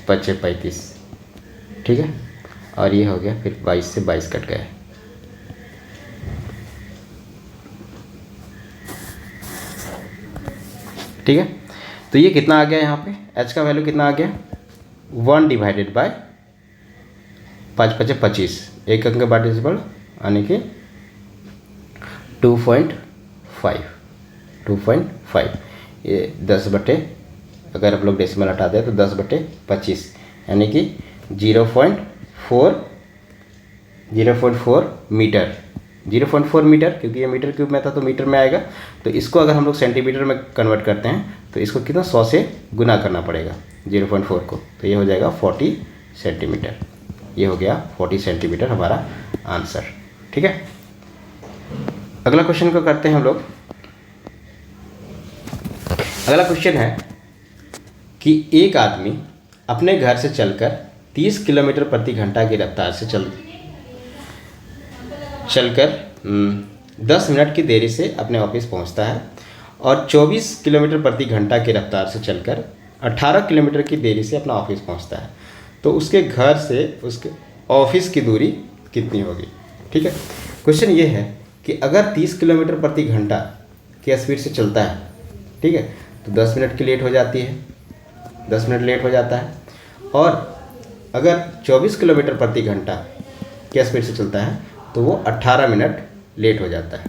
बचे 35, ठीक है, और ये हो गया, फिर 22 से 22 कट गए। ठीक है, तो ये कितना आ गया, यहाँ पे h का वैल्यू कितना आ गया, 1 डिवाइडेड बाय 5 × 25, एक अंक के बाद डेसिमल यानी कि 2.5, ये 10 अगर हम लोग डेसिमल हटा दें तो 10/25 यानी कि 0.4 मीटर, 0.4 मीटर, क्योंकि ये मीटर क्यूब में था तो मीटर में आएगा। तो इसको अगर हम लोग सेंटीमीटर में कन्वर्ट करते हैं तो इसको कितना 100 से गुना करना पड़ेगा 0.4 को, तो ये हो जाएगा 40 सेंटीमीटर। ये हो गया 40 सेंटीमीटर हमारा आंसर। ठीक है, अगला क्वेश्चन को करते हैं हम लोग। अगला क्वेश्चन है कि एक आदमी अपने घर से चलकर 30 किलोमीटर प्रति घंटा की रफ्तार से चलकर 10 मिनट की देरी से अपने ऑफिस पहुंचता है, और 24 किलोमीटर प्रति घंटा की रफ्तार से चलकर 18 किलोमीटर की देरी से अपना ऑफिस पहुंचता है। तो उसके घर से उसके ऑफिस की दूरी कितनी होगी। ठीक है, क्वेश्चन ये है कि अगर 30 किलोमीटर प्रति घंटा की स्पीड से चलता है, ठीक है, तो 10 मिनट की लेट हो जाती है, 10 मिनट लेट हो जाता है। और अगर 24 किलोमीटर प्रति घंटा की स्पीड से चलता है तो वो 18 मिनट लेट हो जाता है,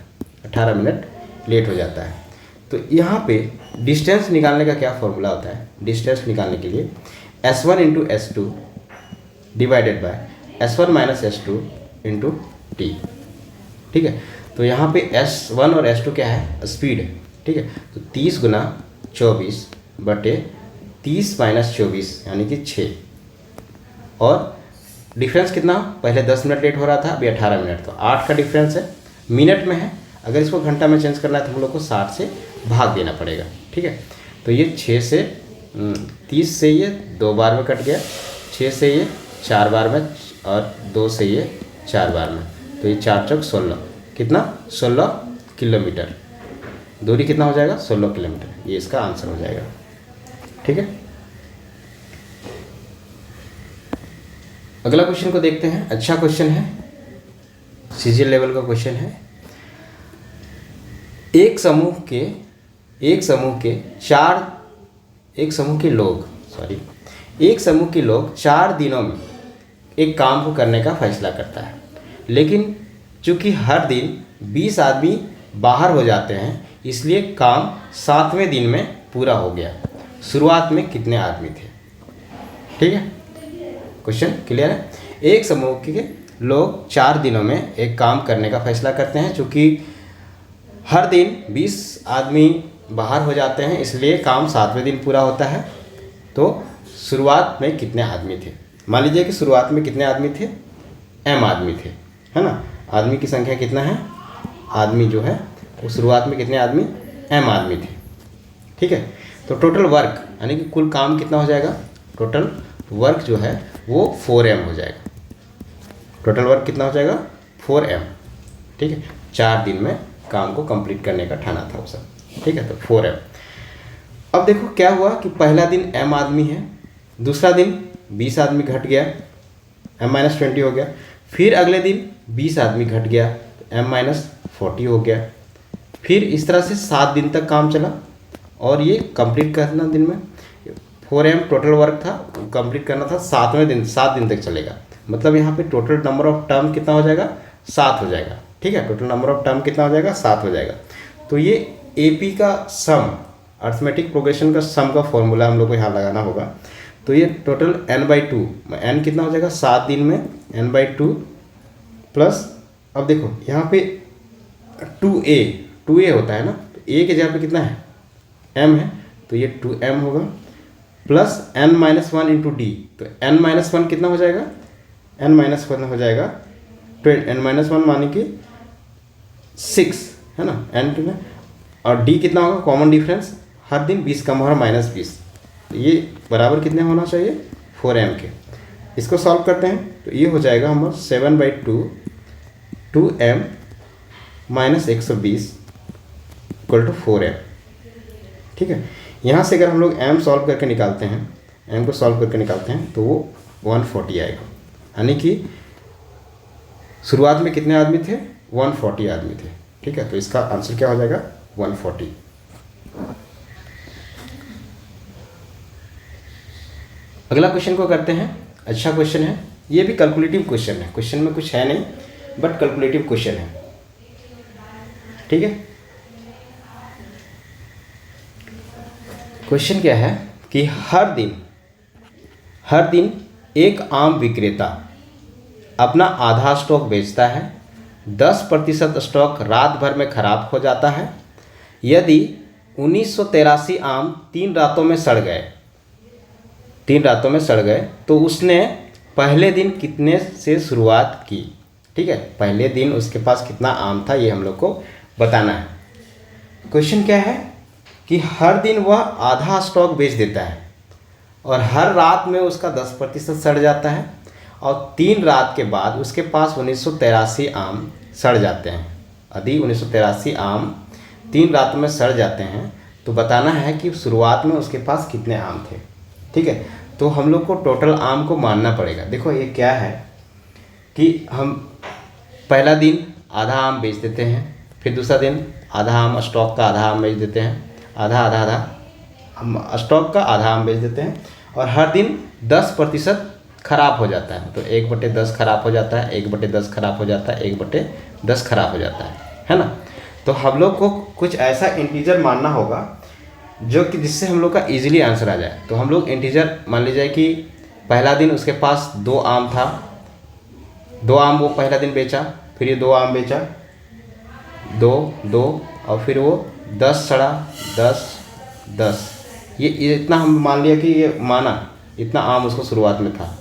18 मिनट लेट हो जाता है। तो यहाँ पे डिस्टेंस निकालने का क्या फॉर्मूला होता है, डिस्टेंस निकालने के लिए S1 × S2 divided by S1 - S2 × T। ठीक है, तो यहाँ पे S1 और S2 क्या है, स्पीड है। ठीक है, तो 30 × 24 बटे 30 - 24 यानी कि 6, और डिफरेंस कितना, पहले 10 मिनट लेट हो रहा था, अभी 18 मिनट, तो 8 का डिफरेंस है, मिनट में है। अगर इसको घंटा में चेंज करना है तो हम लोग को 60 से भाग देना पड़ेगा। ठीक है, तो ये 6 से 30 से ये 2 बार में कट गया, 6 से ये 4 बार में, और 2 से ये 4 बार में, तो ये 4 चौक 16, कितना 16 किलोमीटर, दूरी कितना हो जाएगा 16 किलोमीटर, ये इसका आंसर हो जाएगा। ठीक है, अगला क्वेश्चन को देखते हैं। अच्छा क्वेश्चन है, सीजीएल लेवल का क्वेश्चन है। एक समूह के लोग 4 दिनों में एक काम को करने का फैसला करता है, लेकिन चूंकि हर दिन 20 आदमी बाहर हो जाते हैं, इसलिए काम 7वें दिन में पूरा हो गया। शुरुआत में कितने आदमी थे। ठीक है, क्वेश्चन क्लियर है। एक समूह के लोग 4 दिनों में एक काम करने का फैसला करते हैं, चूँकि हर दिन 20 आदमी बाहर हो जाते हैं, इसलिए काम 7वें दिन पूरा होता है। तो शुरुआत में कितने आदमी थे। मान लीजिए कि शुरुआत में कितने आदमी थे, m आदमी थे, है ना। आदमी की संख्या कितना है, आदमी जो है वो शुरुआत में कितने आदमी, m आदमी थे, ठीक है। तो टोटल वर्क यानी कि कुल काम कितना हो जाएगा, टोटल वर्क जो है वो 4m हो जाएगा। टोटल वर्क कितना हो जाएगा, 4m, ठीक है। 4 दिन में काम को कंप्लीट करने का ठाना था वो सब, ठीक है। तो 4m। अब देखो क्या हुआ कि पहला दिन m आदमी है, दूसरा दिन 20 आदमी घट गया, m-20 हो गया। फिर अगले दिन 20 आदमी घट गया, तो m-40 हो गया। फिर इस तरह से 7 दिन तक काम चला और ये कंप्लीट करना दिन में 4m टोटल वर्क था, कंप्लीट करना था 7वें दिन, 7 दिन तक चलेगा। मतलब यहाँ पे टोटल नंबर ऑफ टर्म कितना हो जाएगा, 7 हो जाएगा, ठीक है। टोटल नंबर ऑफ टर्म कितना हो जाएगा, 7 हो जाएगा। तो ये AP का सम, अर्थमेटिक प्रोग्रेशन का सम का फॉर्मूला हम लोग को यहाँ लगाना होगा। तो ये टोटल n/2, n कितना हो जाएगा 7 दिन में, n/2 प्लस, अब देखो यहाँ पे 2a होता है ना, तो a के जगह पे कितना है, m है, तो ये 2m होगा प्लस n-1 इंटू डी। तो n-1 कितना हो जाएगा, n-1 हो जाएगा n-1 माने कि 6, है ना, n और d कितना होगा, कॉमन डिफरेंस, हर दिन 20 कम हो रहा -20, तो ये बराबर कितने होना चाहिए, 4m के। इसको सॉल्व करते हैं तो ये हो जाएगा हमारा 7/2 2m - 120 इक्वल टू 4m, ठीक है। यहाँ से अगर हम लोग m सॉल्व करके निकालते हैं, m को सॉल्व करके निकालते हैं तो वो 140 आएगा। यानी कि शुरुआत में कितने आदमी थे, 140 आदमी थे, ठीक है। तो इसका आंसर क्या हो जाएगा, 140। अगला क्वेश्चन को करते हैं। अच्छा क्वेश्चन है, ये भी कैलकुलेटिव क्वेश्चन है, क्वेश्चन में कुछ है नहीं बट कैलकुलेटिव क्वेश्चन है, ठीक है। क्वेश्चन क्या है कि हर दिन एक आम विक्रेता अपना आधा स्टॉक बेचता है, 10% स्टॉक रात भर में खराब हो जाता है। यदि 1983 आम 3 रातों में सड़ गए तो उसने पहले दिन कितने से शुरुआत की, ठीक है। पहले दिन उसके पास कितना आम था ये हम लोग को बताना है। क्वेश्चन क्या है कि हर दिन वह आधा स्टॉक बेच देता है और हर रात में उसका 10% सड़ जाता है और 3 रात के बाद उसके पास 1983 आम सड़ जाते हैं। यदि 1983 आम 3 रातों में सड़ जाते हैं तो बताना है कि शुरुआत में उसके पास कितने आम थे, ठीक है। तो हम लोग को टोटल आम को मानना पड़ेगा। देखो ये क्या है कि हम पहला दिन आधा आम बेच देते हैं, फिर दूसरा दिन आधा आम स्टॉक का आधा आम बेच देते हैं, आधा हम स्टॉक का आधा आम बेच देते हैं और हर दिन 10% खराब हो जाता है। तो 1/10 खराब हो जाता है, 1/10 खराब हो जाता है, 1/10 खराब हो जाता है ना। तो हम लोग को कुछ ऐसा इंटीजर मानना होगा जो कि जिससे हम लोग का इजीली आंसर आ जाए। तो हम लोग इंटीजर मान लीजिए कि पहला दिन उसके पास 2 आम था, 2 आम वो पहला दिन बेचा, फिर ये 2 आम बेचा, 2 और फिर वो 10 सड़ा, 10 ये इतना हम मान लिया कि ये माना इतना आम उसको शुरुआत में था,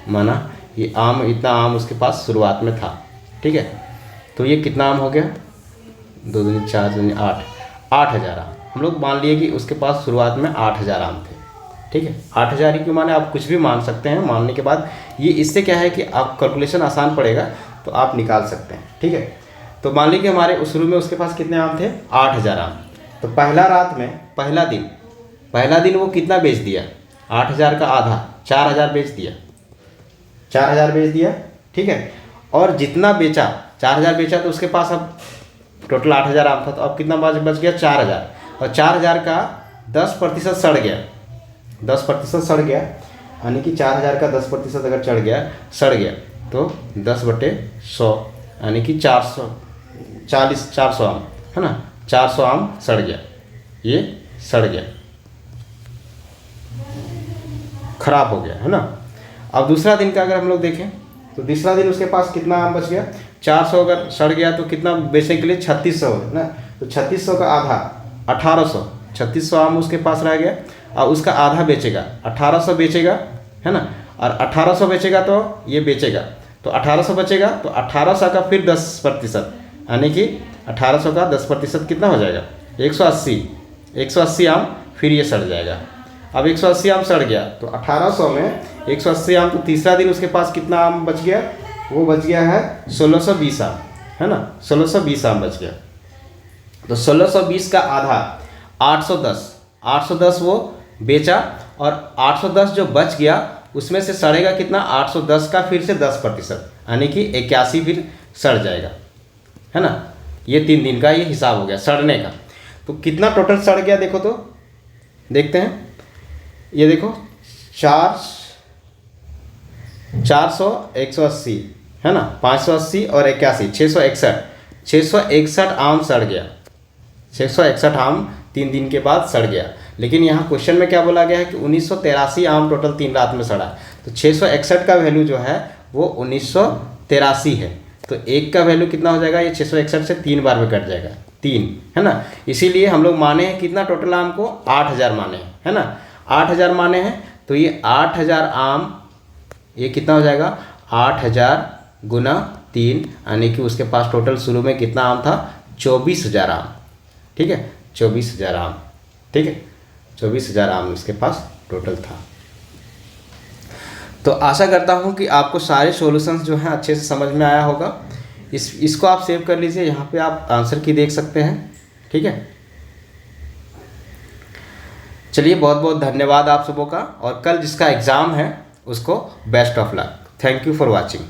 माना ये आम इतना आम उसके पास शुरुआत में था, ठीक है। तो ये कितना आम हो गया, 2 दूनी 4 दूनी 8, 8000 आम हम लोग मान लिए कि उसके पास शुरुआत में 8000 आम थे, ठीक है। 8000 ही क्यों माने, आप कुछ भी मान सकते हैं। मानने के बाद ये इससे क्या है कि आप कैलकुलेशन आसान पड़ेगा तो आप निकाल सकते हैं, ठीक है। तो मान लीजिए कि हमारे शुरू में उसके पास कितने आम थे, 8000 आम। तो पहला दिन वो कितना बेच दिया, 8000 का आधा 4000 बेच दिया, 4000 बेच दिया, ठीक है। और जितना बेचा 4000 बेचा तो उसके पास अब टोटल 8000 आम था, तो अब कितना बच गया 4000, और 4000 का 10% सड़ गया, 10% सड़ गया, यानी कि 4000 का 10% अगर सड़ गया तो 10/100 यानी कि 400 आम, है ना, 400 आम सड़ गया, ये सड़ गया, खराब हो गया, है ना। अब दूसरा दिन का अगर हम लोग देखें तो दूसरा दिन उसके पास कितना आम बच गया, 400 अगर सड़ गया तो कितना बेचने के लिए 3600 है ना। तो 3600 का आधा 1800, 3600 आम उसके पास रह गया और उसका आधा बेचेगा, 1800 बेचेगा, है ना, और 1800 बेचेगा तो ये बेचेगा, तो 1800 बचेगा, तो 1800 का फिर 10%, यानी कि 1800 का 10% कितना हो जाएगा, 180। 180 आम फिर ये सड़ जाएगा। अब 180 आम सड़ गया तो 1800 में 180 आम, तो तीसरा दिन उसके पास कितना आम बच गया, वो बच गया है 1620 आम, है ना, 1620 आम बच गया। तो 1620 का आधा 810 वो बेचा, और 810 जो बच गया उसमें से सड़ेगा कितना, 810 का फिर से 10%, यानी कि 81 फिर सड़ जाएगा, है ना। ये 3 दिन का ये हिसाब हो गया सड़ने का। तो कितना टोटल सड़ गया देखो, तो देखते हैं, ये देखो 400 180, है ना, 580 और 81, 661 आम सड़ गया। 661 आम 3 दिन के बाद सड़ गया। लेकिन यहाँ क्वेश्चन में क्या बोला गया है कि 1983 आम टोटल 3 रात में सड़ा। तो 661 का वैल्यू जो है वो 1983 है, तो एक का वैल्यू कितना हो जाएगा, ये 661 से 3 बार में कट जाएगा, 3, है ना। इसीलिए हम लोग माने हैं कितना टोटल आम को, 8000 माने हैं, है ना, 8000 माने हैं। तो ये 8000 आम, ये कितना हो जाएगा, 8000 गुना 3, यानी कि उसके पास टोटल शुरू में कितना आम था, 24000 आम, ठीक है, 24000 आम, ठीक है, 24000 आम इसके पास टोटल था। तो आशा करता हूँ कि आपको सारे सॉल्यूशंस जो हैं अच्छे से समझ में आया होगा। इसको आप सेव कर लीजिए, यहाँ पे आप आंसर की देख सकते हैं, ठीक है। चलिए, बहुत बहुत धन्यवाद आप सबों का, और कल जिसका एग्ज़ाम है उसको best of luck. Thank you for watching.